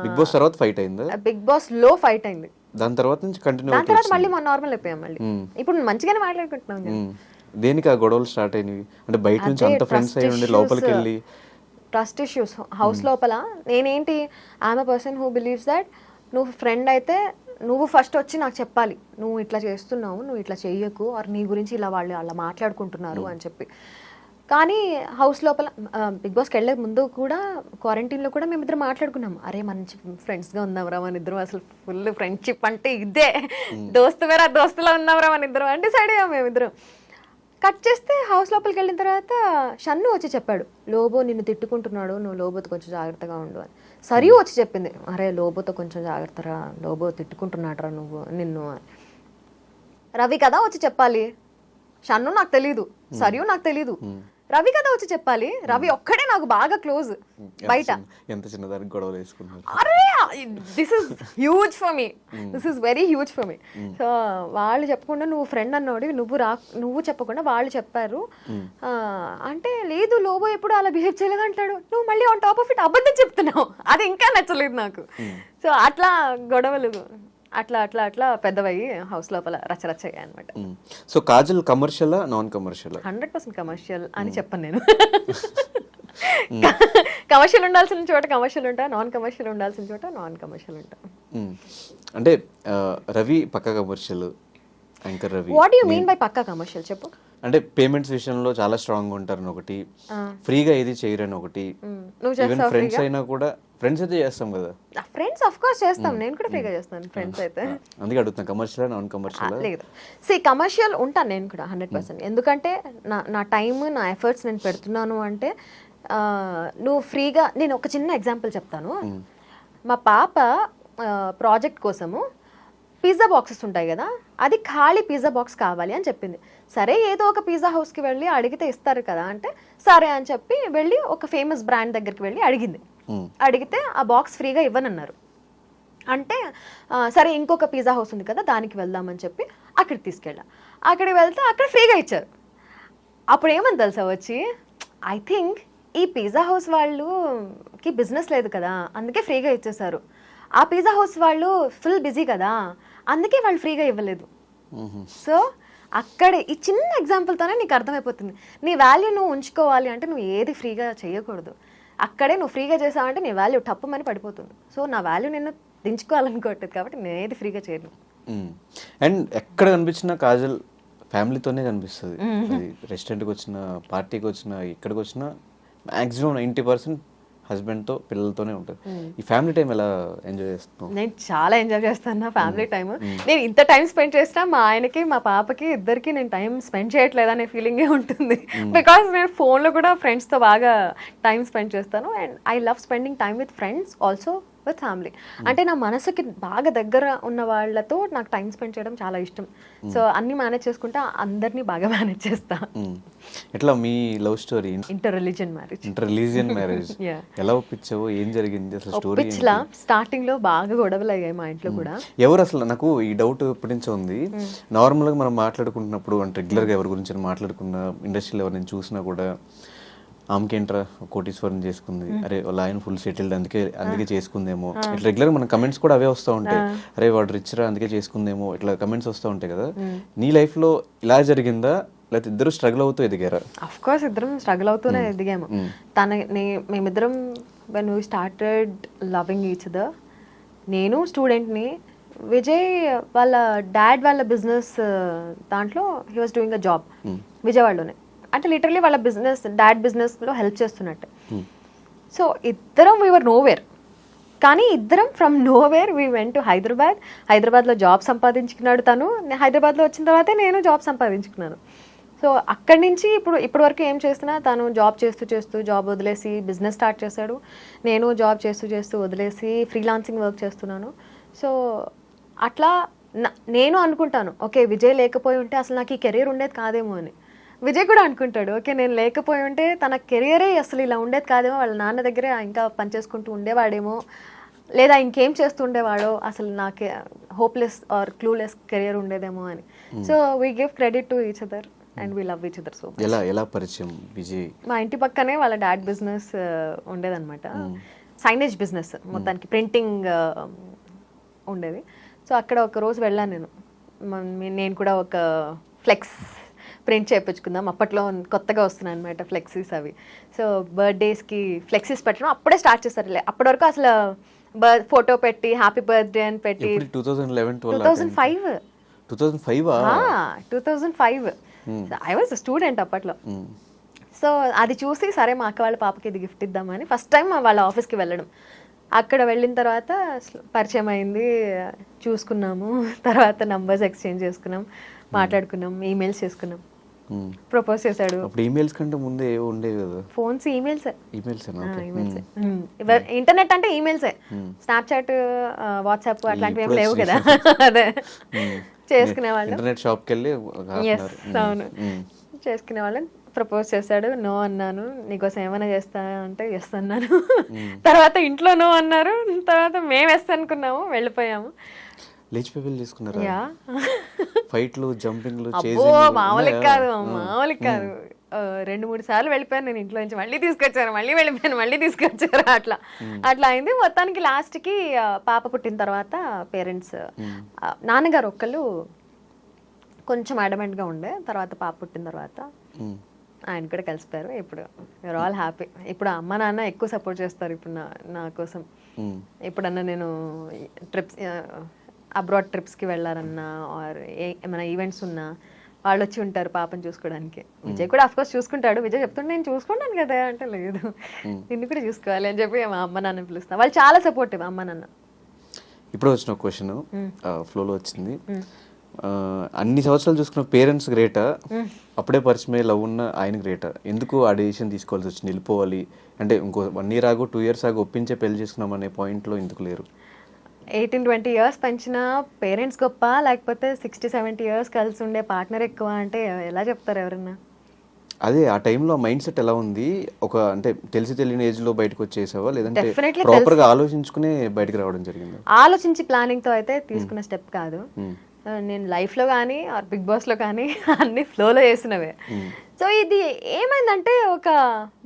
బిగ్ బాస్ తర్వాత ఫైట్ అయింది. బిగ్ బాస్ లో ఫైట్ అయింది, దాని తర్వాత నుంచి కంటిన్యూ. దాని తర్వాత మళ్ళీ మన నార్మల్ అయిపోయాం. మళ్ళీ ఇప్పుడు మంచిగానే మాట్లాడుకుంటున్నాం. దేనికి ఆ గొడవలు స్టార్ట్ అయినవి? అంటే బయట నుంచి అంత ఫ్రెండ్స్ అయ్యి ఉండి లోపలికి వెళ్ళి ట్రస్ట్ ఇష్యూస్ హౌస్ లోపల. నేనేంటి, I'm a person who believes that నువ్వు ఫ్రెండ్ అయితే నువ్వు ఫస్ట్ వచ్చి నాకు చెప్పాలి, నువ్వు ఇట్లా చేస్తున్నావు, నువ్వు ఇట్లా చెయ్యకు, ఆర్ నీ గురించి ఇలా వాళ్ళు అలా మాట్లాడుకుంటున్నారు అని చెప్పి. కానీ హౌస్ లోపల బిగ్ బాస్కి వెళ్ళే ముందు కూడా క్వారంటైన్లో కూడా మేమిద్దరం మాట్లాడుకున్నాం, అరే మంచి ఫ్రెండ్స్గా ఉందాంరా మన ఇద్దరం, అసలు ఫుల్ ఫ్రెండ్షిప్ అంటే ఇదే, దోస్తులా ఉందాంరా మన ఇద్దరం అని డిసైడ్ అయ్యాం మేమిద్దరం. కట్ చేస్తే హౌస్ లోపలికి వెళ్ళిన తర్వాత షన్ను వచ్చి చెప్పాడు, లోబో నిన్ను తిట్టుకుంటున్నాడు, నువ్వు లోబోతో కొంచెం జాగ్రత్తగా ఉండు అని. సరియు వచ్చి చెప్పింది, అరే లోబోతో కొంచెం జాగ్రత్తరా, లోబో తిట్టుకుంటున్నాడరా నువ్వు నిన్ను అని. రవి కదా వచ్చి చెప్పాలి, షన్ను నాకు తెలీదు, సరియు నాకు తెలీదు, రవి కదా వచ్చి చెప్పాలి. రవి ఒక్కడే నాకు బాగా క్లోజ్ బయట. ఎంత చిన్నదానికి గొడవలు వేసుకున్నారు. అరే this is huge for me, this is very huge for me. So వాళ్ళు చెప్పకుండా నువ్వు ఫ్రెండ్ అన్నాడు, నువ్వు చెప్పకుండా వాళ్ళు చెప్పారు అంటే, లేదు లోబో ఎప్పుడు అలా బిహేవ్ చేయలేదు అంటాడు, నువ్వు మళ్ళీ ఆన్ టాప్ ఆఫ్ ఇట్ అబద్ధం చెప్తున్నావు, అది ఇంకా నచ్చలేదు నాకు. సో అట్లా గొడవలు అట్లా పెద్దవయ్యి హౌస్ లోపల రచ్చరచ్చయ్యాయి అనమాట. So Kajal commercial non commercial? 100% commercial అని చెప్పను నేను. కమర్షియల్ ఉండాల్సిన చోట కమర్షియల్ ఉంటా, నాన్ కమర్షియల్ ఉండాల్సిన చోట నాన్ కమర్షియల్ ఉంటా. అంటే రవి పక్కా commercial, anchor Ravi. What you mean by పక్కా కమర్షియల్ చెప్పు? అంటే పేమెంట్స్ విషయంలో చాలా స్ట్రాంగ్ ఉంటారని ఒకటి, ఫ్రీగా ఏది చేయరని ఒకటి, ఈవెన్ ఫ్రెండ్స్ అయినా కూడా, ఫ్రెండ్స్ అయితే చేస్తాం కదా. ఫ్రెండ్స్ ఆఫ్ కోర్స్ చేస్తాం, నేను కూడా ఫ్రీగా చేస్తాను ఫ్రెండ్స్ అయితే. అందుకే అడుగుతున్నా, కమర్షియల్ నాన్ కమర్షియల్? లేదు, కమర్షియల్ ఉంటాను నేను కూడా 100%. ఎందుకంటే నా టైం నా ఎఫర్ట్స్ నేను పెడుతున్నాను అంటే. నువ్వు ఫ్రీగా, నేను ఒక చిన్న ఎగ్జాంపుల్ చెప్తాను. మా పాప ప్రాజెక్ట్ కోసము పిజ్జా బాక్సెస్ ఉంటాయి కదా, అది ఖాళీ పిజ్జా బాక్స్ కావాలి అని చెప్పింది. సరే ఏదో ఒక పిజ్జా హౌస్కి వెళ్ళి అడిగితే ఇస్తారు కదా అంటే, సరే అని చెప్పి వెళ్ళి ఒక ఫేమస్ బ్రాండ్ దగ్గరికి వెళ్ళి అడిగింది. అడిగితే ఆ బాక్స్ ఫ్రీగా ఇవ్వనన్నారు. అంటే సరే ఇంకొక పిజ్జా హౌస్ ఉంది కదా దానికి వెళ్దామని చెప్పి అక్కడికి తీసుకెళ్ళా. అక్కడికి వెళ్తే అక్కడ ఫ్రీగా ఇచ్చారు. అప్పుడు ఏమని తెలుసా వచ్చి, ఐ థింక్ ఈ పిజ్జా హౌస్ వాళ్ళకి బిజినెస్ లేదు కదా అందుకే ఫ్రీగా ఇచ్చేసారు, ఆ పిజ్జా హౌస్ వాళ్ళు ఫుల్ బిజీ కదా అందుకే వాళ్ళు ఫ్రీగా ఇవ్వలేదు. సో అక్కడ ఈ చిన్న ఎగ్జాంపుల్తోనే నీకు అర్థమైపోతుంది, నీ వాల్యూ నువ్వు ఉంచుకోవాలి అంటే నువ్వు ఏది ఫ్రీగా చేయకూడదు. అక్కడే నువ్వు ఫ్రీగా చేసావంటే నీ వాల్యూ టప్పమని పడిపోతుంది. సో నా వాల్యూ నేను దించుకోవాలనుకోవట్లేదు కాబట్టి నేను ఏది ఫ్రీగా చేయను. అండ్ ఎక్కడ కనిపించినా కాజల్ ఫ్యామిలీతోనే కనిపిస్తుంది. రెస్టారెంట్కి వచ్చిన, పార్టీకి వచ్చిన, ఇక్కడికి వచ్చిన మ్యాక్సిమం 90% హస్బెండ్తో పిల్లలతోనే ఉంటుంది. ఈ ఫ్యామిలీ టైం ఎలా ఎంజాయ్ చేస్తున్నావు? నేను చాలా ఎంజాయ్ చేస్తాను నా ఫ్యామిలీ టైం. నేను ఇంత టైం స్పెండ్ చేసినా మా ఆయనకి మా పాపకి ఇద్దరికి నేను టైం స్పెండ్ చేయట్లేదు అనే ఫీలింగే ఉంటుంది. బికాస్ నేను ఫోన్లో కూడా ఫ్రెండ్స్తో బాగా టైం స్పెండ్ చేస్తాను. And I love spending time with friends also with family. అంటే నా మనసుకి బాగా దగ్గర ఉన్న వాళ్ళతో నాకు టైం స్పెండ్ చేయడం చాలా ఇష్టం. సో అన్ని మేనేజ్ చేసుకుంటా, అందరినీ బాగా మేనేజ్ చేస్తా. ఎట్లా మీ love story? Inter religion marriage. ఎలా ఒప్పించావు? ఏం జరిగింది అసలు స్టోరీ? స్టార్టింగ్ లో బాగా గొడవలు అయ్యాయి మా ఇంట్లో కూడా. ఎవరు అసలు, నాకు ఈ డౌట్ ఎప్పటి నుంచో ఉంది. నార్మల్ గా మనం మాట్లాడుకుంటున్నప్పుడు అంటే రెగ్యులర్ గా ఎవరి గురించి మాట్లాడుకున్న, ఇండస్ట్రీలో ఎవరిని చూసినా కూడా ఆమెకేంట్రా కోటీశ్వరం చేసుకుంది, అరే వాళ్ళ ఆయన ఫుల్ సెటిల్డ్ అందుకే చేసుకుందేమో, ఇట్లా రెగ్యులర్ మన కమెంట్స్ కూడా అవే వస్తూ ఉంటాయి. అరే వాడు రిచ్ రా అందుకే చేసుకుందేమో, ఇట్లా కమెంట్స్ వస్తూ ఉంటాయి కదా. నీ లైఫ్ లో ఇలా జరిగిందా, లేకపోతే ఇద్దరు స్ట్రగుల్ అవుతూ ఎదిగారా? అఫ్ కోర్స్ ఇద్దరం స్ట్రగుల్ అవుతూనే ఎదిగాము. మేమిద్దరం when we started loving each other, నేను స్టూడెంట్ని, విజయ్ వాళ్ళ డాడ్ వాళ్ళ బిజినెస్ దాంట్లో he was doing a job విజయవాడలోనే. అంటే లిటరలీ వాళ్ళ డాడ్ బిజినెస్లో హెల్ప్ చేస్తున్నట్టు. సో ఇద్దరం వీఆర్ నోవేర్, కానీ ఇద్దరం from nowhere we went to హైదరాబాద్లో జాబ్ సంపాదించుకున్నాడు తను, హైదరాబాద్లో వచ్చిన తర్వాతే నేను జాబ్ సంపాదించుకున్నాను. సో అక్కడి నుంచి ఇప్పుడు వరకు ఏం చేస్తున్నా తను జాబ్ చేస్తూ జాబ్ వదిలేసి బిజినెస్ స్టార్ట్ చేశాడు, నేను జాబ్ చేస్తూ వదిలేసి ఫ్రీలాన్సింగ్ వర్క్ చేస్తున్నాను. సో అట్లా నేను అనుకుంటాను ఓకే విజయ్ లేకపోయి ఉంటే అసలు నాకు ఈ కెరీర్ ఉండేది కాదేమో అని. విజయ్ కూడా అనుకుంటాడు ఓకే నేను లేకపోయి ఉంటే తన కెరియరే అసలు ఇలా ఉండేది కాదేమో, వాళ్ళ నాన్న దగ్గరే ఇంకా పనిచేసుకుంటూ ఉండేవాడేమో, లేదా ఇంకేం చేస్తుండేవాడో, అసలు నాకు హోప్లెస్ ఆర్ క్లూలెస్ కెరియర్ ఉండేదేమో అని. So we give credit to each other and we love each other. So ఎలా పరిచయం విజయ్? మా ఇంటి పక్కనే వాళ్ళ డాడ్ బిజినెస్ ఉండేదన్నమాట, సైనేజ్ బిజినెస్, మొత్తానికి ప్రింటింగ్ ఉండేది. సో అక్కడ ఒక రోజు వెళ్ళాను నేను కూడా ఒక ఫ్లెక్స్ ప్రింట్ చేయించుకుందాం, అప్పట్లో కొత్తగా వస్తున్నాయి అనమాట ఫ్లెక్సీస్ అవి. సో బర్త్డేస్కి ఫ్లెక్సీస్ పెట్టడం అప్పుడే స్టార్ట్ చేస్తారు. అప్పటి వరకు అసలు ఫోటో పెట్టి హ్యాపీ బర్త్డే అని పెట్టి 2005 ఐ వాజ్ స్టూడెంట్ అప్పట్లో. సో అది చూసి సరే మా అక్క వాళ్ళ పాపకి ఇది గిఫ్ట్ ఇద్దామని ఫస్ట్ టైం వాళ్ళ ఆఫీస్కి వెళ్ళడం. అక్కడ వెళ్ళిన తర్వాత పరిచయం అయింది, చూసుకున్నాము, తర్వాత నంబర్స్ ఎక్స్చేంజ్ చేసుకున్నాం, మాట్లాడుకున్నాం, ఈమెయిల్స్ చేసుకున్నాం. ప్రపోజ్ చేశాడు. ఈమెయిల్స్ కంటే ముందే ఉండేవి కదా ఫోన్స్, ఈమెయిల్సే. ఈమెయిల్స్ ఇంటర్నెట్ అంటే ఈమెయిల్సే, స్నాప్చాట్ వాట్సాప్ అట్లాంటివి ఏం లేవు కదా. అదే చేసుకునేవాళ్ళం. ఇంటర్నెట్ షాప్కి వెళ్ళి అవును చేసుకునేవాళ్ళం. ప్రపోజ్ చేశాడు, నో అన్నాను. నీకోసం ఏమైనా చేస్తా అంటే ఎస్ అన్నాను. తర్వాత ఇంట్లో నో అన్నారు, తర్వాత మేము ఎస్ అనుకున్నాము, వెళ్ళిపోయాము. లేచిపోయి తీసుకున్నారా? ఫైట్లు, జంపింగ్లు, మామూలుగా కాదు. 2-3 సార్లు వెళ్ళిపోయాను నేను ఇంట్లో నుంచి, మళ్ళీ తీసుకొచ్చారు, మళ్ళీ వెళ్ళిపోయాను, మళ్ళీ తీసుకొచ్చారు, అట్లా అయింది. మొత్తానికి లాస్ట్కి పాప పుట్టిన తర్వాత పేరెంట్స్, నాన్నగారు ఒక్కళ్ళు కొంచెం అడమెంట్గా ఉండే, తర్వాత పాప పుట్టిన తర్వాత ఆయన కూడా కలిసిపోయారు. ఇప్పుడు యూఆర్ ఆల్ హ్యాపీ. ఇప్పుడు అమ్మ నాన్న ఎక్కువ సపోర్ట్ చేస్తారు ఇప్పుడు నా కోసం. ఎప్పుడన్నా నేను ట్రిప్స్, అబ్రాడ్ ట్రిప్స్కి వెళ్ళారన్నా ఆర్ ఏమైనా ఈవెంట్స్ ఉన్నా వాళ్ళు వచ్చి ఉంటారు పాపని చూసుకోవడానికి. విజయ్ కూడా అఫ్కోర్స్ చూసుకుంటాడు. విజయ్ చెప్తుంటే నేను చూసుకుంటాను కదా అంటే, లేదు నిన్ను కూడా చూసుకోవాలి అని చెప్పి మా అమ్మ నాన్న పిలుస్తాను. వాళ్ళు చాలా సపోర్టివ్ అమ్మ నాన్న. ఇప్పుడు వచ్చిన క్వశ్చన్ ఫ్లోలో వచ్చింది, అన్ని సంవత్సరాలు చూసుకున్న పేరెంట్స్ గ్రేటా, అప్పుడే పరిచయమే లవ్ ఉన్న ఆయన గ్రేటా? ఎందుకు ఆ డెసిషన్ తీసుకోవాల్సి వచ్చింది? వెళ్ళిపోవాలి అంటే ఇంకో 1 year ఆగు 2 years ఆగు ఒప్పించే పెళ్లి చేసుకున్నాం అనే పాయింట్లో ఎందుకు లేరు? 18-20 years పెంచిన పేరెంట్స్ గొప్ప, లేకపోతే 60-70 years కలిసి ఉండే పార్ట్నర్ ఎక్కువ అంటే ఎలా చెప్తారు ఎవరన్నా? అదే ఆ టైంలో మైండ్ సెట్ ఎలా ఉంది? ఒక అంటే తెలిసి తెలియని ఏజ్ లో బయటకు వచ్చేసావా, లేదంటే ప్రాపర్ గా ఆలోచించుకునే బయటకు రావడం జరిగింది? ఆలోచించి ప్లానింగ్ తో అయితే తీసుకున్న స్టెప్ కాదు. నేను లైఫ్లో కానీ ఆర్ బిగ్ బాస్లో కానీ అన్ని ఫ్లోలో చేసినవే. సో ఇది ఏమైందంటే ఒక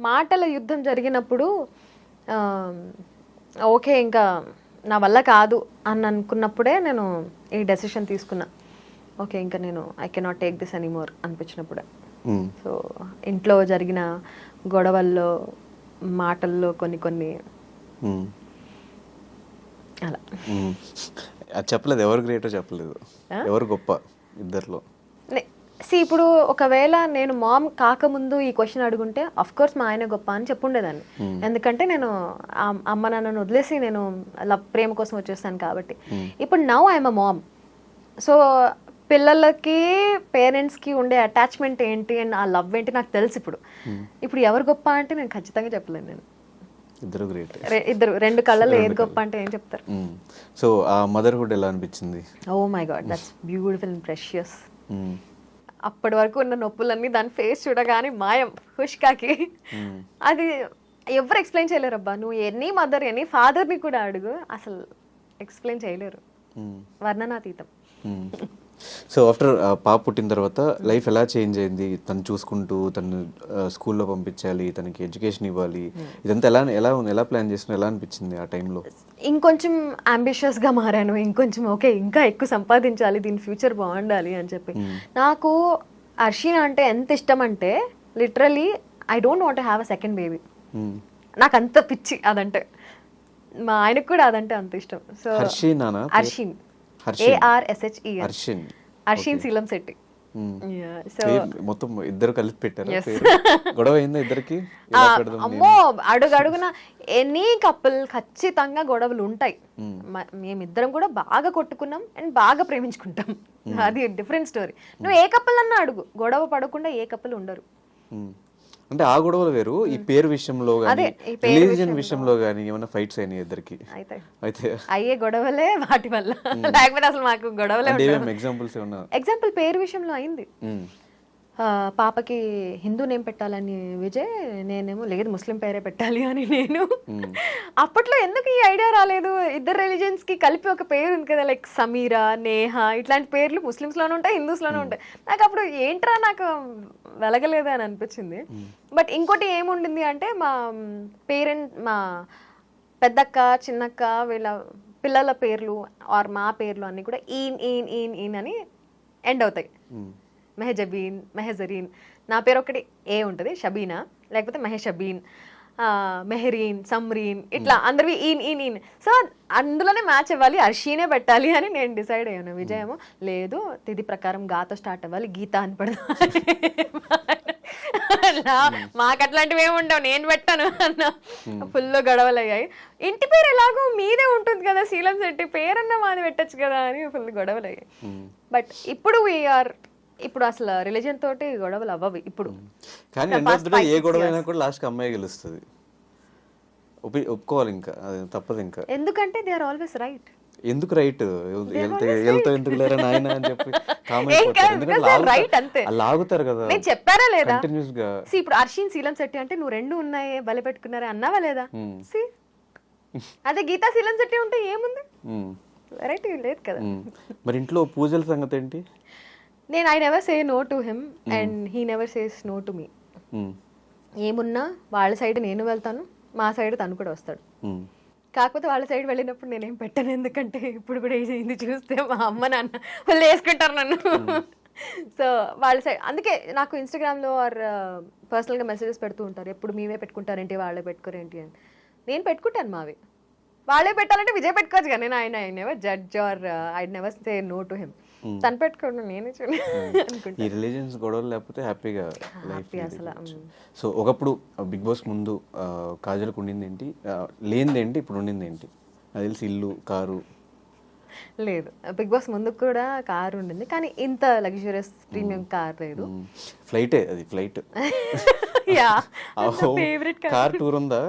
మాటల యుద్ధం జరిగినప్పుడు ఓకే ఇంకా నా వల్ల కాదు అని అనుకున్నప్పుడే నేను ఈ డెసిషన్ తీసుకున్నా. ఓకే ఇంకా నేను I cannot take this anymore అనిపించినప్పుడే. సో ఇంట్లో జరిగిన గొడవల్లో, మాటల్లో కొన్ని అలా చెప్పలేదు. ఎవరు గ్రేటో చెప్పలేదు, ఎవరు గొప్ప ఇద్దర్లో? ఇప్పుడు ఒకవేళ నేను మామ్ కాకముందు ఈ క్వశ్చన్ అడుగుంటే అఫ్ కోర్స్ మా ఆయన గొప్ప అని చెప్పుండేదాన్ని. ఎందుకంటే నేను అమ్మ నాన్నను వదిలేసి నేను ప్రేమ కోసం వచ్చేస్తాను కాబట్టి. ఇప్పుడు now I'm a ma'am. So పిల్లలకి పేరెంట్స్కి ఉండే అటాచ్మెంట్ ఏంటి అండ్ ఆ లవ్ ఏంటి నాకు తెలుసు. ఇప్పుడు ఎవరు గొప్ప అంటే నేను ఖచ్చితంగా చెప్పలేను. నేను ఇద్దరు గ్రేట్, రెండు కళ్ళలో ఏది గొప్ప అంటే ఏం చెప్తారు? సో ఆ మదర్హుడ్ ఎలా అనిపించింది? Oh my God, that's beautiful and precious. అప్పటి వరకు ఉన్న నొప్పులన్నీ దాని ఫేస్ చూడగానే మాయం హుష్కాకి. అది ఎవరు ఎక్స్ప్లెయిన్ చేయలేరు అబ్బా. నువ్వు ఎనీ మదర్ ఎనీ ఫాదర్ని కూడా అడుగు, అసలు ఎక్స్ప్లెయిన్ చేయలేరు, వర్ణనాతీతం. సో ఆఫ్టర్ పాప పుట్టిన తర్వాత లైఫ్ ఎలా చేంజ్ అయింది? తను చూసుకుంటూ తను స్కూల్లో పంపించాలి, తనకి ఎడ్యుకేషన్ ఇవ్వాలి, ఇదంతా ఎలా ప్లాన్ చేసిన, ఎలా అనిపించింది ఆ టైంలో? ఇంకొంచెం అంబిషియస్గా మారాను. ఇంకొంచెం ఓకే ఇంకా ఎక్కువ సంపాదించాలి, దీని ఫ్యూచర్ బాగుండాలి అని చెప్పి. నాకు అర్షినా అంటే ఎంత ఇష్టం అంటే literally I don't want to have a second baby. నాకు అంత పిచ్చి అదంటే. మా ఆయనకు కూడా అదంటే అంత ఇష్టం. So Arshin ARSHEN. Harshin. Arshin సీలం Shetty. So మొత్తం ఇద్దరు కలిపి పెట్టారు గొడవ అయిందా ఇద్దరికి? అమ్మో అడుగడుగున ఎనీ కపుల్ ఖచ్చితంగా గొడవలు ఉంటాయి. మేమిద్దరం కూడా బాగా కొట్టుకున్నాం అండ్ బాగా ప్రేమించుకుంటాం. అది డిఫరెంట్ స్టోరీ. నువ్వు ఏ కపుల్ అన్నా అడుగు, గొడవ పడకుండా ఏ కపుల్ ఉండరు. అంటే ఆ గొడవలు వేరు. ఈ పేరు విషయంలో గానీ రిలీజియన్ విషయంలో గానీ ఏమైనా ఫైట్స్ అయినాయి ఇద్దరికి? అయితే అయ్యే గొడవలే వాటి వల్ల, లేకపోతే అసలు మాకు గొడవలే. ఎగ్జాంపుల్స్ ఏమన్నా? ఎగ్జాంపుల్ పేరు విషయంలో అయింది. పాపకి హిందూ నేమ్ పెట్టాలని విజయ్, నేనేమో లేదు ముస్లిం పేరే పెట్టాలి అని నేను. అప్పట్లో ఎందుకు ఈ ఐడియా రాలేదు? ఇద్దరు రిలీజియన్స్ కి కలిపి ఒక పేరు ఉంది కదా, లైక్ సమీరా, నేహ, ఇట్లాంటి పేర్లు ముస్లిమ్స్ లోనే ఉంటాయి, హిందూస్ లోనే ఉంటాయి. నాకు అప్పుడు ఏంట్రా నాకు వెలగలేదు అని అనిపించింది. బట్ ఇంకోటి ఏముండింది అంటే మా పెద్దక్క, చిన్నక్క వీళ్ళ పిల్లల పేర్లు ఆర్ మా పేర్లు అన్ని కూడా ఈన్ ఈన్ ఈన్ ఈన్ అని ఎండ్ అవుతాయి. మెహజబీన్, మెహజరీన్. నా పేరు ఒకటి ఏ ఉంటుంది, షబీనా, లేకపోతే మెహషబీన్, మెహరీన్, సమ్రీన్, ఇట్లా అందరివి ఈన్ ఈన్ ఈన్. సో అందులోనే మ్యాచ్ అవ్వాలి, అర్షీనే పెట్టాలి అని నేను డిసైడ్ అయ్యాను. విజయ్ ఏమో లేదు తిథి ప్రకారం గాతో స్టార్ట్ అవ్వాలి, గీత అని పెడదాం. మాకు అట్లాంటివి ఏమి ఉండవు, నేను పెట్టాను అన్న. ఫుల్ గొడవలు అయ్యాయి. ఇంటి పేరు ఎలాగో మీదే ఉంటుంది కదా శీలం శెట్టి, పేరన్నా మాది పెట్టచ్చు కదా అని ఫుల్ గొడవలు అయ్యాయి. బట్ ఇప్పుడు అసలు రిలీజన్ తోటి గొడవలు అవ్వవి ఇప్పుడు. కానీ ఏ గొడవ అయినా కూడా లాస్ట్ అమ్మాయి గెలుస్తుంది, ఒప్పుకోవాలి. ఇంకా అది తప్పదు. ఇంకా ఎందుకంటే దే ఆర్ ఆల్వేస్ రైట్. ఎందుకు రైట్? ఎందుకు లేరా నాయన అని చెప్పి లాగుతారు కదా. నేను చెప్పారా లేదా కంటిన్యూస్ గా? ఇప్పుడు అర్షిన్ శీలం శెట్టి అంటే నువ్వు రెండు ఉన్నాయి బలి పెట్టుకున్నారా అన్నావా లేదా? అదే గీతా శీలం శెట్టి ఉంటే ఏముంది, వెరైటీ లేదు కదా. మరి ఇంట్లో పూజల సంగతి ఏంటి? I never say no to him and he never says no to me. ఏమున్నా వాళ్ళ సైడ్ నేను వెళ్తాను, మా సైడ్ తను కూడా వస్తాడు. కాకపోతే వాళ్ళ సైడ్ వెళ్ళినప్పుడు నేనేం పెట్టను, ఎందుకంటే ఇప్పుడు కూడా ఇది చూస్తే మా అమ్మ నాన్న వాళ్ళు వేసుకుంటారు నన్ను. సో వాళ్ళ సైడ్ అందుకే నాకు ఇన్స్టాగ్రామ్లో ఆర్ పర్సనల్గా మెసేజెస్ పెడుతూ ఉంటారు, ఎప్పుడు మీవే పెట్టుకుంటారేంటి వాళ్ళే పెట్టుకోరేంటి అని. నేను పెట్టుకుంటాను మావి, వాళ్ళే పెట్టాలంటే విజయ్ పెట్టుకోవచ్చు కదా. నేను I never judge or I never say no to him. తను పెట్టుకోండి నేనే ఈ రిలీజియన్స్ గొడవలు లేకపోతే హ్యాపీగా లైఫ్ అసలు. సో ఒకప్పుడు బిగ్ బాస్ ముందు కాజల్కి ఉండింది ఏంటి, లేనిది ఏంటి, ఇప్పుడు ఉండింది ఏంటి? నాకు తెలిసి ఇల్లు, కారు. లేదు, బిగ్ బాస్ ముందు కూడా కారు ఉండింది, కానీ ఇంత లగ్జూరియస్ ప్రీమియం కార్ లేదు. ఫ్లైటే, అది ఫ్లైట్. కార్ టూర్ ఉందా?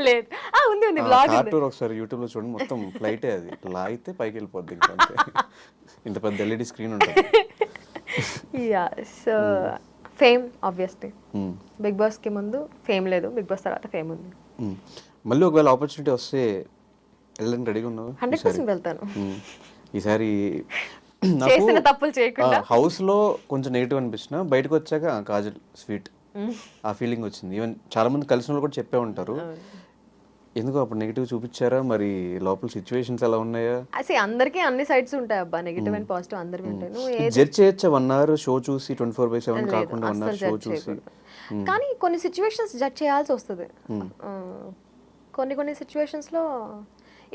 లేదు, ఉంది ఉంది బ్లాగ్ కార్ టూర్ ఒకసారి యూట్యూబ్ లో చూడండి, మొత్తం ఫ్లైటే. అది లాగితే పైకి వెళ్ళిపోద్ది. ఇంత పెద్ద ఎల్ఈడి స్క్రీన్ ఉంటుంది. Yeah, so fame obviously. Bigg Boss కి ముందు ఫేమ్ లేదు, బిగ్ బాస్ తర్వాత ఫేమ్ ఉంది. మళ్ళీ ఒకవేళ ఆపర్చునిటీ వస్తే వెళ్ళని రెడీగా ఉన్నావు? 100% వెళ్తాను ఈసారి. చేసిన తప్పులు చేయకుండా. హౌస్ లో కొంచెం నెగిటివ్ అనిపించిన, బయటకు వచ్చాక కాజల్ స్వీట్ ఆ ఫీలింగ్ వచ్చింది. ఈవెన్ చాలా మంది కలిసిన వాళ్ళు కూడా చెప్పే ఉంటారు. ఎందుకు అప్పుడు నెగిటివ్ చూపించారా? మరి లోపల సిచ్యువేషన్స్ ఎలా ఉన్నాయా? అసలు అందరికీ అన్ని సైడ్స్ ఉంటాయి అబ్బా, నెగిటివ్ అండ్ పాజిటివ్ అందరివి ఉంటాయి. నువ్వు జడ్జ్ చేయొచ్చా 1 hour షో చూసి 24/7 కాకుండా 1 hour షో చూసి? కానీ కొన్ని సిచ్యువేషన్స్ జడ్జ్ చేయాల్సి వస్తుంది. కొన్ని సిచ్యువేషన్స్ లో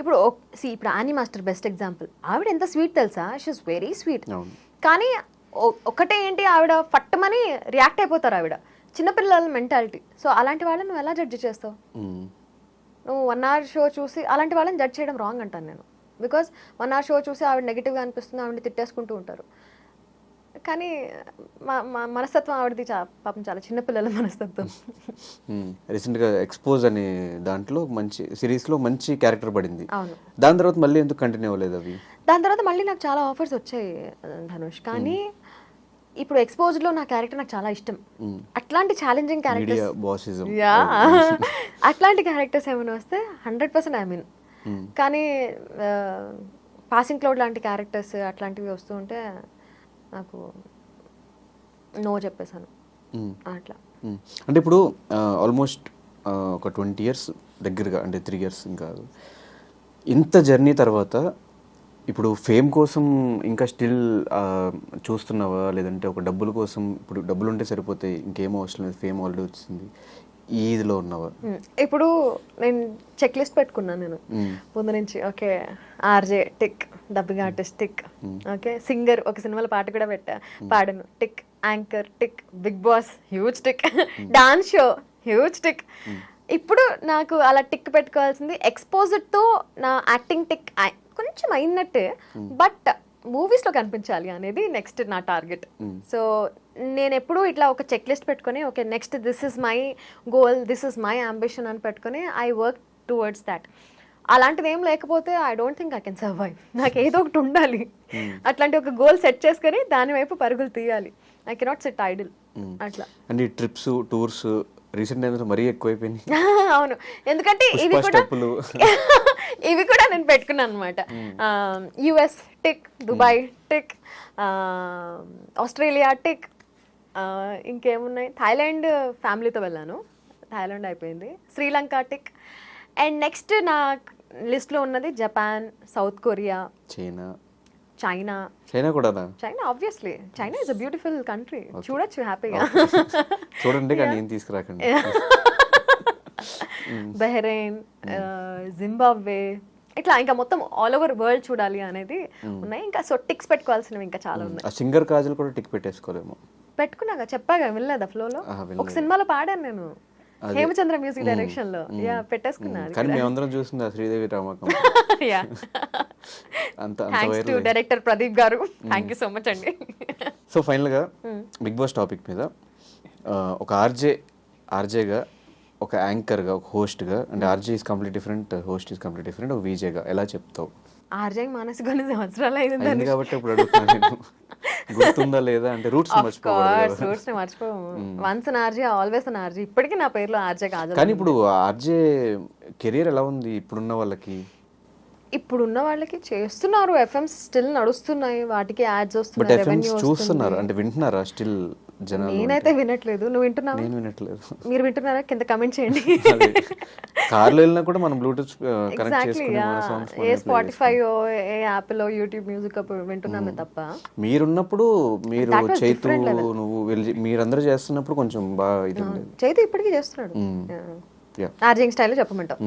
ఇప్పుడు ఆనీ మాస్టర్ బెస్ట్ ఎగ్జాంపుల్. ఆవిడ ఎంత స్వీట్ తెలుసా, షీఈస్ వెరీ స్వీట్. కానీ ఒకటే ఏంటి, ఆవిడ ఫట్టమని రియాక్ట్ అయిపోతారు. ఆవిడ చిన్నపిల్లల మెంటాలిటీ. సో అలాంటి వాళ్ళని నువ్వు ఎలా జడ్జి చేస్తావు? నువ్వు 1 hour షో చూసి అలాంటి వాళ్ళని జడ్జ్ చేయడం రాంగ్ అంటాను నేను. బికాజ్ 1 hour షో చూసి ఆవిడ నెగిటివ్గా అనిపిస్తుంది, ఆవిడని తిట్టేసుకుంటూ ఉంటారు. కానీ మనస్తత్వం ఆవిడది పాపం చాలా చిన్నపిల్లల మనస్తత్వం. రీసెంట్గా ఎక్స్పోజ్ అనే దాంట్లో మంచి సిరీస్లో మంచి క్యారెక్టర్ పడింది. అవును. దాని తర్వాత మళ్ళీ ఎందుకు కంటిన్యూ అవ్వలేదు అవి? దాని తర్వాత మళ్ళీ నాకు చాలా ఆఫర్స్ వచ్చాయి ధనుష్, కానీ ఇప్పుడు ఎక్స్పోజ్లో నా క్యారెక్టర్ నాకు చాలా ఇష్టం. అట్లాంటి ఛాలెంజింగ్ క్యారెక్టర్స్, అట్లాంటి క్యారెక్టర్స్ ఏమైనా వస్తే 100% ఐ మీన్. కానీ పాసింగ్ క్లౌడ్ లాంటి క్యారెక్టర్స్ అట్లాంటివి వస్తూ ఉంటే నాకు నో చెప్పేశాను అట్లా. అంటే ఇప్పుడు ఆల్మోస్ట్ ఒక 20 years దగ్గరగా, అంటే 3 years ఇంకా ఇంత జర్నీ తర్వాత ఇప్పుడు ఫేమ్ కోసం ఇంకా స్టిల్ చూస్తున్నావా? లేదంటే ఒక డబ్బుల కోసం, ఇప్పుడు డబ్బులు ఉంటే సరిపోతాయి ఇంకేమో అవసరం లేదు, ఫేమ్ ఆల్రెడీ వచ్చింది, ఈదిలో ఉన్నావా? ఇప్పుడు నేను చెక్ లిస్ట్ పెట్టుకున్నాను నేను ముందు నుంచి. Okay, RJ tick, dubbing artist tick, okay singer ఒక సినిమాలో పాట కూడా పాడను tick, anchor tick, Bigg Boss huge tick, dance show huge tick. ఇప్పుడు నాకు అలా టిక్ పెట్టుకోవాల్సింది ఎక్స్పోజర్తో నా యాక్టింగ్ టిక్ కొంచెం అయినట్టే, బట్ మూవీస్లో కనిపించాలి అనేది నెక్స్ట్ నా టార్గెట్. సో నేను ఎప్పుడూ ఇట్లా ఒక చెక్ లిస్ట్ పెట్టుకొని okay next this is my goal, this is my ambition అని పెట్టుకొని ఐ వర్క్ టువర్డ్స్ దాట్. అలాంటిది ఏం లేకపోతే I don't think I can survive. నాకు ఏదో ఒకటి ఉండాలి, అట్లాంటి ఒక గోల్ సెట్ చేసుకొని దాని వైపు పరుగులు తీయాలి. ఐ కెనాట్ సిట్ ఐడిల్ అట్లా. అండ్ ఈ ట్రిప్స్ టూర్స్ రీసెంట్ టైమ్స్ మరీ ఎక్కువైపోయింది. అవును, ఎందుకంటే ఇవి కూడా నేను పెట్టుకున్నాను అనమాట. US tick, Dubai tick, Australia tick, ఇంకేమున్నాయి, థాయిలాండ్ ఫ్యామిలీతో వెళ్ళాను, థాయిలాండ్ అయిపోయింది, శ్రీలంక టిక్. అండ్ నెక్స్ట్ నా లిస్ట్లో ఉన్నది జపాన్, సౌత్ కొరియా, చైనా కూడా. China obviously, China is a beautiful country, చూడొచ్చు హ్యాపీగా. చూడండి కానీ ఏం తీసుకురాకండి. బహ్రెయిన్, జింబాబ్వే, ఇట్లా ఇంకా మొత్తం ఆల్ ఓవర్ వరల్డ్ చూడాలి అనేది ఉన్నాయి. ఇంకా సో టిక్స్ పెట్టుకోవాల్సినవి ఇంకా చాలా ఉన్నాయి. సింగర్ కాజల్ కూడా టిక్ పెట్టేసుకోలేము. పెట్టుకున్నాగా, చెప్పాగా, వినలేదా ఫ్లోలో? ఒక సినిమాలో పాడాను నేను, హేమచంద్ర మ్యూజిక్ డైరెక్షన్ లో. యా, పెట్టేసుకున్నాను. కానీ మేమందరం చూసింది శ్రీదేవి రామకం. Yeah, thanks to director Pradeep garu, thank you so much అండి. సో ఫైనల్ గా బిగ్ బాస్ టాపిక్ మీద ఒక ఆర్జేగా, ఒక యాంకర్గా, ఒక హోస్ట్గా, అంటే RJ is complete different, host is complete different, ఒక వీజేగా ఎలా చెప్తావు? ఆర్జే మానసి కొన్ని సంవత్సరాలు అయింది కాబట్టి ఇప్పుడు అడుగుతున్నాను నేను, గుర్తుందా లేదా అంటే రూట్స్ మర్చిపోము. Once an RJ always an RJ. ఇప్పటికీ నా పేరులో ఆర్జే కాదు. కానీ ఇప్పుడు ఆర్జే కెరీర్ ఎలా ఉంది ఇప్పుడున్న వాళ్ళకి? ఇప్పుడున్న వాళ్ళకి చేస్తున్నారు, ఎఫ్ఎం స్టిల్ నడుస్తున్నాయి, వాటికి యాడ్స్ వస్తున్నాయి, రెవెన్యూ చూస్తున్నారు. అంటే వింటున్నారా స్టిల్ జనాలు? నేనైతే వినట్లేదు. నువ్వు వింటున్నావా? నేను వినట్లేదు. మీరు వింటున్నారా? కింద కమెంట్ చేయండి. కార్లో వెళ్ళినా కూడా మనం బ్లూటూత్ కనెక్ట్ చేసుకుని మన సాంగ్స్ ఏ స్పాటిఫై, ఏ యాపిల్, యూట్యూబ్ మ్యూజిక్ వింటున్నామే తప్ప. మీరున్నప్పుడు మీరు చైతు నువ్వు మీరందరూ చేస్తున్నప్పుడు కొంచెం బాగా ఇది. చైతు ఇప్పటికీ చేస్తున్నాడు. ఆర్జింగ్ స్టైల్లో చెప్పమంటావు.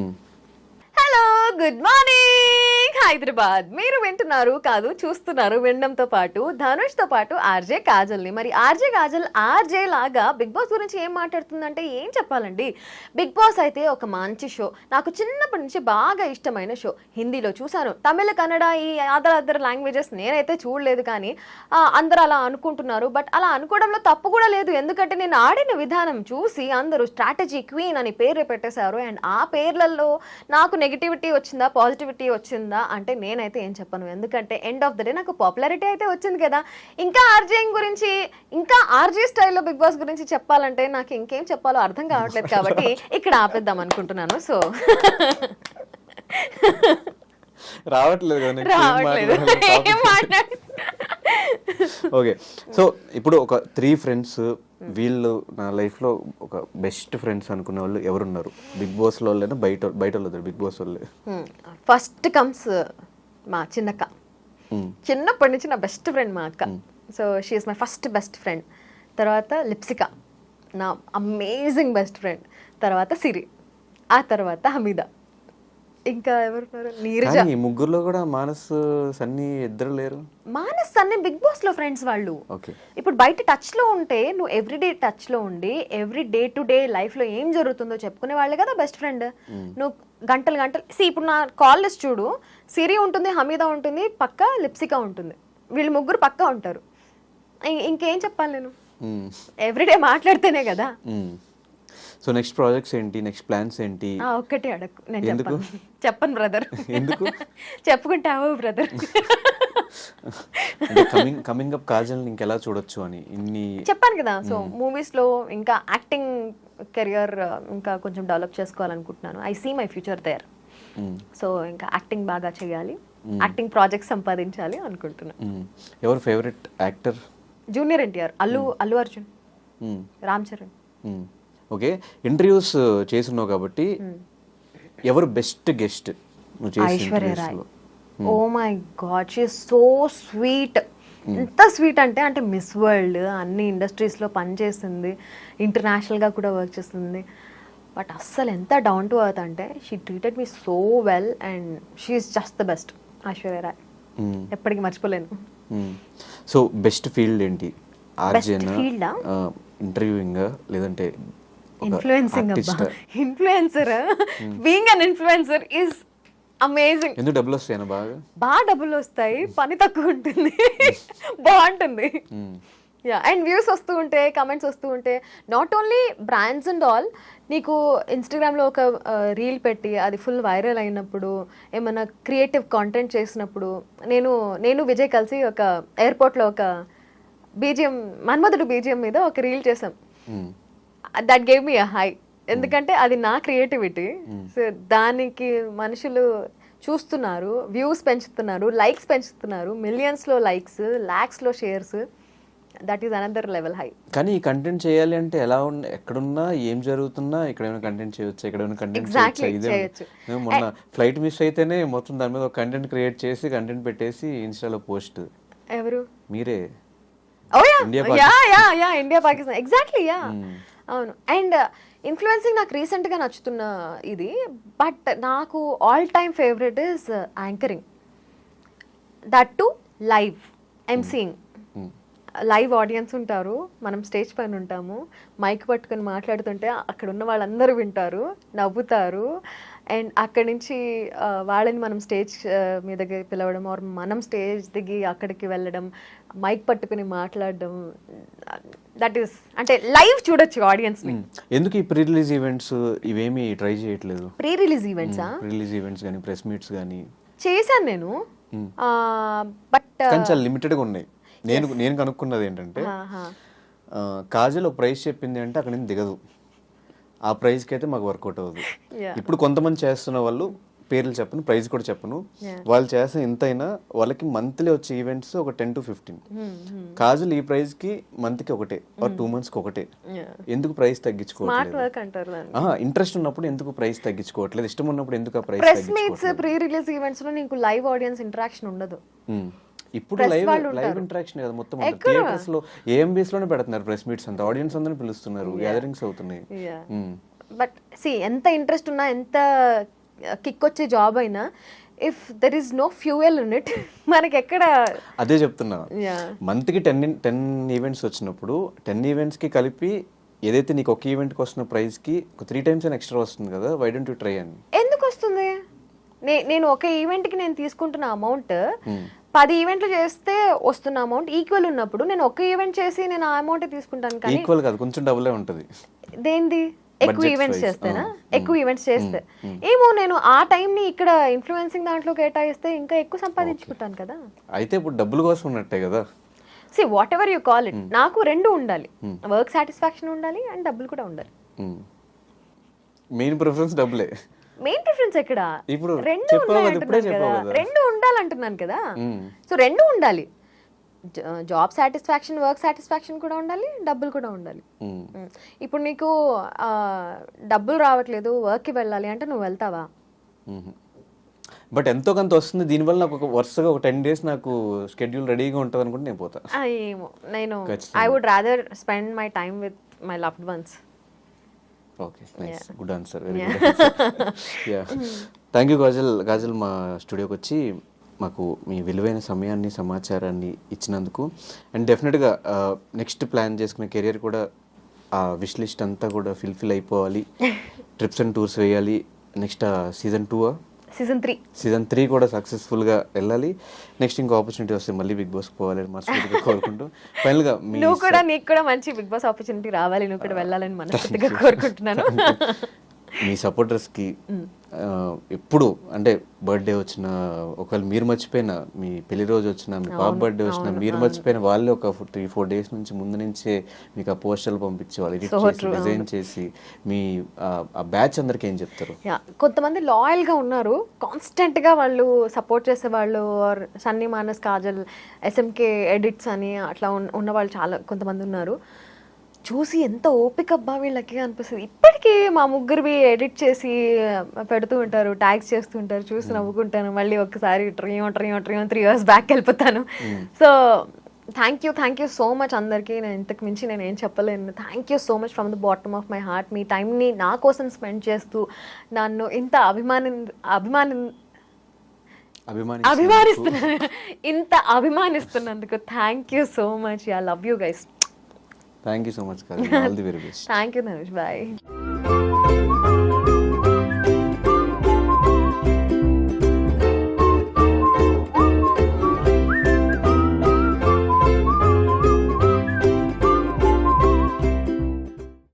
Hello, good morning Hyderabad. మీరు వింటున్నారు కాదు, చూస్తున్నారు, వినడంతో పాటు ధనుష్తో పాటు ఆర్జే కాజల్ని. మరి ఆర్జే కాజల్ ఆర్జే లాగా బిగ్ బాస్ గురించి ఏం మాట్లాడుతుందంటే ఏం చెప్పాలండి. బిగ్ బాస్ అయితే ఒక మంచి షో, నాకు చిన్నప్పటి నుంచి బాగా ఇష్టమైన షో. హిందీలో చూశాను, తమిళ, కన్నడ, ఈ అదర్ లాంగ్వేజెస్ నేనైతే చూడలేదు. కానీ అందరూ అలా అనుకుంటున్నారు, బట్ అలా అనుకోవడంలో తప్పు కూడా లేదు. ఎందుకంటే నేను ఆడిన విధానం చూసి అందరూ స్ట్రాటజీ క్వీన్ అని పేరు పెట్టేశారు. అండ్ ఆ పేర్లలో నాకు నెగిటివిటీ వచ్చిందా, పాజిటివిటీ వచ్చిందా అంటే నేనైతే ఏం చెప్పను. ఎందుకంటే ఎండ్ ఆఫ్ ద డే నాకు పాపులారిటీ అయితే వచ్చింది కదా. ఇంకా ఆర్జేయింగ్ గురించి, ఇంకా ఆర్జే స్టైల్లో బిగ్ బాస్ గురించి చెప్పాలంటే నాకు ఇంకేం చెప్పాలో అర్థం కావట్లేదు. కాబట్టి ఇక్కడ ఆపేద్దాం అనుకుంటున్నాను. సో రావట్లేదు. ఓకే, సో ఇప్పుడు ఒక 3 ఫ్రెండ్స్, వీళ్ళు నా లైఫ్లో ఒక బెస్ట్ ఫ్రెండ్స్ అనుకునే వాళ్ళు ఎవరున్నారు? బిగ్ బాస్ లో వాళ్ళైనా బయట వాళ్ళు? బిగ్ బాస్ వాళ్ళే. ఫస్ట్ కమ్స్ మా చిన్నక్క. చిన్నప్పటి నుంచి నా బెస్ట్ ఫ్రెండ్ మా అక్క. So she is my first best friend. తర్వాత లిప్సిక, నా అమేజింగ్ బెస్ట్ ఫ్రెండ్. తర్వాత సిరి, ఆ తర్వాత హమీదా, ఇంకా ఎవరున్నారు, నీరజ. ఈ ముగ్గురులో కూడా మానస్, సన్నీ ఇద్దరు లేరు. మానస్, సన్నీ బిగ్ బాస్ లో ఫ్రెండ్స్ వాళ్ళు. ఇప్పుడు బయట టచ్ లో ఉంటే, నువ్వు ఎవ్రీడే టచ్ లో ఉండి every day to day life లో ఏం జరుగుతుందో చెప్పుకునే వాళ్ళే కదా బెస్ట్ ఫ్రెండ్. నువ్వు గంటలు ఇప్పుడు నా కాల్ లిస్ట్ చూడు, సిరి ఉంటుంది, హమీదా ఉంటుంది, పక్క లిప్సిక ఉంటుంది. వీళ్ళు ముగ్గురు పక్కా ఉంటారు. ఇంకేం చెప్పాలి నేను? ఎవ్రీడే మాట్లాడితేనే కదా. సో నెక్స్ట్ ప్రాజెక్ట్స్ ఏంటి, నెక్స్ట్ ప్లాన్స్ ఏంటి? ఒక్కటే అడగకు, నేను చెప్పను బ్రదర్. ఎందుకు చెప్పుకుంటావు బ్రదర్? కమింగ్ అప్ కాజల్ ఇంకెలా చూడొచ్చు అని ఇన్ని చెప్పాను కదా. సో మూవీస్ లో ఇంకా యాక్టింగ్ కెరియర్ ఇంకా కొంచెం డెవలప్ చేసుకోవాలనుకుంటున్నాను. I see my future there. So ఇంకా యాక్టింగ్ బాగా చేయాలి, యాక్టింగ్ ప్రాజెక్ట్ సంపాదించాలి అనుకుంటున్నాను. ఎవరు favourite actor? Junior NTR, Allu Arjun, Ram Charan. Okay, interviews చేస్తున్నావు కాబట్టి ఎవరు best guest? Aishwarya Rai. Oh my God, she is so sweet. ఎంత స్వీట్ అంటే మిస్ వరల్డ్ అన్ని ఇండస్ట్రీస్లో పనిచేసింది, ఇంటర్నేషనల్గా కూడా వర్క్ చేస్తుంది. బట్ అస్సలు ఎంత డౌన్ టు ఎర్త్ అంటే she treated me so well and she's just the best Aishwarya Rai. ఎప్పటికీ మర్చిపోలేను. సో బెస్ట్ ఫీల్డ్ ఏంటి? ఆర్జేనా, field ఆ? ఇంటర్వ్యూయింగ్, లేదంటే ఇన్ఫ్లుయెన్సింగ్ అబ్బా. Influencer, being an influencer is amazing. ఎందుకు డబ్బులు వస్తాయన బాగా డబ్బులు వస్తాయి, పని తక్కువ ఉంటుంది, బాగుంటుంది. యా, అండ్ వ్యూస్ వస్తూ ఉంటే, కమెంట్స్ వస్తూ ఉంటే, not only brands and all, నీకు ఇన్స్టాగ్రామ్లో ఒక రీల్ పెట్టి అది ఫుల్ వైరల్ అయినప్పుడు, ఏమైనా క్రియేటివ్ కాంటెంట్ చేసినప్పుడు, నేను విజయ్ కలిసి ఒక ఎయిర్పోర్ట్లో ఒక బీజిఎం, మన్మధుడు బీజిఎం మీద ఒక రీల్ చేసాం. That gave me a high, ఎందుకంటే అది నా క్రియేటివిటీ. సో దానికి మనుషులు చూస్తున్నారు, వ్యూస్ పెంచుతున్నారు, లైక్స్ పెంచుతున్నారు, మిలియన్స్లో లైక్స్, ల్యాక్స్లో shares. That is another level high. కానీ ఈ కంటెంట్ చేయాలి అంటే ఎలా ఎక్కడున్నా ఏం జరుగుతున్నా ఇక్కడేమైనా కంటెంట్ చేయొచ్చు, ఎక్కడైనా కంటెంట్ చేయొచ్చు. మొన్న ఫ్లైట్ మిస్ అయితేనే మొత్తం దాని మీద ఒక కంటెంట్ క్రియేట్ చేసి కంటెంట్ పెట్టేసి ఇన్స్టాలో పోస్ట్. ఎవరు? మీరే. India Pakistan, exactly. యా, అవును. అండ్ ఇన్ఫ్లుయెన్సింగ్ నాకు రీసెంట్గా నచ్చుతున్న ఇది, బట్ నాకు all time favourite is anchoring. That to live emceeing. Live audience ఉంటారు, మనం స్టేజ్ పైన ఉంటాము, మైక్ పట్టుకొని మాట్లాడుతుంటే అక్కడ ఉన్న వాళ్ళందరూ వింటారు, నవ్వుతారు. అండ్ అక్కడి నుంచి వాళ్ళని మనం స్టేజ్ మీదకి పిలవడం, ఆర్ మనం స్టేజ్ దిగి అక్కడికి వెళ్ళడం, మైక్ పట్టుకుని మాట్లాడడం, దట్ ఈస్ అంటే లైవ్ చూడొచ్చు ఆడియన్స్ని. ఎందుకు ఈ ప్రీ రిలీజ్ ఈవెంట్స్ ఇవేమి ట్రై చేయట్లేదు? ప్రీ రిలీజ్ ఈవెంట్సా? రిలీజ్ ఈవెంట్స్ కానీ ప్రెస్ మీట్స్ కానీ చేశాను నేను, బట్ చాలా లిమిటెడ్గా ఉన్నాయి. నేను కనుక్కున్నది ఏంటంటే, కాజల్ ఒక ప్రైస్ చెప్పింది అంటే అక్కడ నుంచి దిగదు, ఆ ప్రైస్కి అయితే మాకు వర్కౌట్ అవ్వదు. ఇప్పుడు కొంతమంది చేస్తున్న వాళ్ళు పేర్లు చెప్పను, ప్రైస్ కూడా చెప్పను, వాళ్ళు చేసిన ఎంతైనా వాళ్ళకి మంత్లీ వచ్చే ఈవెంట్స్ ఒక 10 to 15. కాజల్ ఈ ప్రైస్ కి మంత్ కి ఒకటే, 2 months కి ఒకటే. ఎందుకు ప్రైస్ తగ్గించుకోవట్లేదు? ఇంట్రెస్ట్ ఉన్నప్పుడు ఎందుకు ప్రైస్ తగ్గించుకోవట్లేదు? ఇష్టం ఉన్నప్పుడు ఎందుకు ఆ price? Press meets, pre release events లో నీకు లైవ్ ఆడియన్స్ ఇంటరాక్షన్ ఉండదు. ఇప్పుడు లైవ్ ఇంటరాక్షన్ కదా మొత్తం. థియేటర్స్ లో ఏఎంబీస్ లోనే పెడుతున్నారు ప్రెస్ మీట్స్ అంతా, ఆడియన్స్ అందరిని పిలుస్తున్నారు, గ్యాదరింగ్స్ అవుతున్నాయి. బట్ సి, ఎంత ఇంట్రెస్ట్ ఉన్నా, ఎంత కిక్ వచ్చే జాబ్ అయినా, if there is no fuel in it, మనకి ఎక్కడ. అదే చెప్తున్నా, మంత్ కి 10 ఈవెంట్స్ వచ్చినప్పుడు 10 ఈవెంట్స్ కి కలిపి ఏదైతే నీకు ఒక ఈవెంట్ కి వస్తున్న ప్రైస్ కి ఒక 3 times ఎక్స్ట్రా వస్తుంది కదా, వై డోంట్ యు ట్రై అని. ఎందుకు వస్తుంది? నేను ఒక ఈవెంట్ కి నేను తీసుకుంటున్న అమౌంట్ 10 ఈవెంట్లు చేస్తే వస్తున్న అమౌంట్ ఈక్వల్ ఉన్నప్పుడు, నేను ఒక ఈవెంట్ చేసి నేను ఆ అమౌంట్ తీసుకుంటాను. కానీ ఈక్వల్ కాదు, కొంచెం డబులే ఉంటుంది. దేంది? ఎక్కువ ఈవెంట్స్ చేస్తేనా? ఎక్కువ ఈవెంట్స్ చేస్తే ఏమో, నేను ఆ టైం ని ఇక్కడ ఇన్ఫ్లుయెన్సింగ్ దాంట్లో కేటాయిస్తే ఇంకా ఎక్కువ సంపాదించుకుంటాను కదా. అయితే ఇప్పుడు డబ్బుల కోసం ఉన్నట్టే కదా. See, whatever you call it, నాకు రెండు ఉండాలి, వర్క్ సాటిస్ఫాక్షన్ ఉండాలి అండ్ డబ్బులు కూడా ఉండాలి. మెయిన్ ప్రిఫరెన్స్ డబ్బులే. మెయిన్ ప్రిఫరెన్స్ ఎక్కడ? ఇప్పుడు రెండు ఉండాలంటున్నాను కదా. సో రెండు ఉండాలి, జాబ్ సాటిస్ఫాక్షన్, వర్క్ సాటిస్ఫాక్షన్ కూడా ఉండాలి, డబ్బులు కూడా ఉండాలి. ఇప్పుడు నీకు డబ్బులు రావట్లేదు, వర్క్కి వెళ్ళాలి అంటే నువ్వు వెళ్తావా? బట్ ఎంతో కొంత వస్తుంది దీనివల్ల. నాకు ఒక వరుసగా ఒక 10 days నాకు షెడ్యూల్ రెడీగా ఉంటుంది అనుకుంటే నేను పోతా. ఏమో, నేను I would rather spend my time with my loved ones. Okay, nice, good answer, very good. Yeah, thank you Kajal, మా స్టూడియోకి వచ్చి మాకు మీ విలువైన సమయాన్ని, సమాచారాన్ని ఇచ్చినందుకు. అండ్ డెఫినెట్గా నెక్స్ట్ ప్లాన్ చేసుకునే కెరియర్ కూడా ఆ విష్ లిస్ట్ అంతా కూడా ఫిల్ అయిపోవాలి, ట్రిప్స్ అండ్ టూర్స్ వేయాలి. నెక్స్ట్ సీజన్ 3 కూడా సక్సెస్ఫుల్గా వెళ్ళాలి. నెక్స్ట్ ఇంకో ఆపర్చునిటీ వస్తే మళ్ళీ బిగ్ బాస్ పోవాలని మనస్ఫూర్తిగా కోరుకుంటూ, ఫైనల్గా నీకు కూడా మంచి బిగ్ బాస్ ఆపర్చునిటీ రావాలి, నువ్వు కూడా వెళ్ళాలని మనస్ఫూర్తిగా కోరుకుంటున్నాను. మీ సపోర్టర్స్కి ఎప్పుడు అంటే బర్త్డే వచ్చినా, ఒకవేళ మీరు మర్చిపోయినా, మీ పెళ్లి రోజు వచ్చినా, మీ పాప బర్త్డే వచ్చినా, మీరు మర్చిపోయిన వాళ్ళే ఒక 3-4 days నుంచి ముందు నుంచే మీకు ఆ పోస్టర్లు పంపించి వాళ్ళు ఎడిట్ చేసి డిజైన్ చేసి మీ ఆ బ్యాచ్ అందరికి ఏం చెప్తారు? కొంతమంది లాయల్గా ఉన్నారు, కాన్స్టెంట్గా వాళ్ళు సపోర్ట్ చేసేవాళ్ళు. ఆర్ సన్నీ, మానస్, కాజల్, ఎస్ఎంకే ఎడిట్స్ అని అట్లా ఉన్న వాళ్ళు చాలా కొంతమంది ఉన్నారు. చూసి ఎంత ఓపిక అబ్బా వీళ్ళకి అనిపిస్తుంది. ఇప్పటికీ మా ముగ్గురివి ఎడిట్ చేసి పెడుతూ ఉంటారు, ట్యాగ్స్ చేస్తూ ఉంటారు, చూసి నవ్వుకుంటాను. మళ్ళీ ఒక్కసారి 3 years బ్యాక్ వెళ్ళిపోతాను. So thank you so much అందరికీ. నేను ఇంతకు మించి నేను ఏం చెప్పలేను. Thank you so much from the bottom of my heart. మీ టైంని నా కోసం స్పెండ్ చేస్తూ నన్ను ఇంత అభిమానిస్తున్నందుకు thank you so much. I love you guys. Thank you so much Kajal. All the very best. Thank you Dhanush. Bye.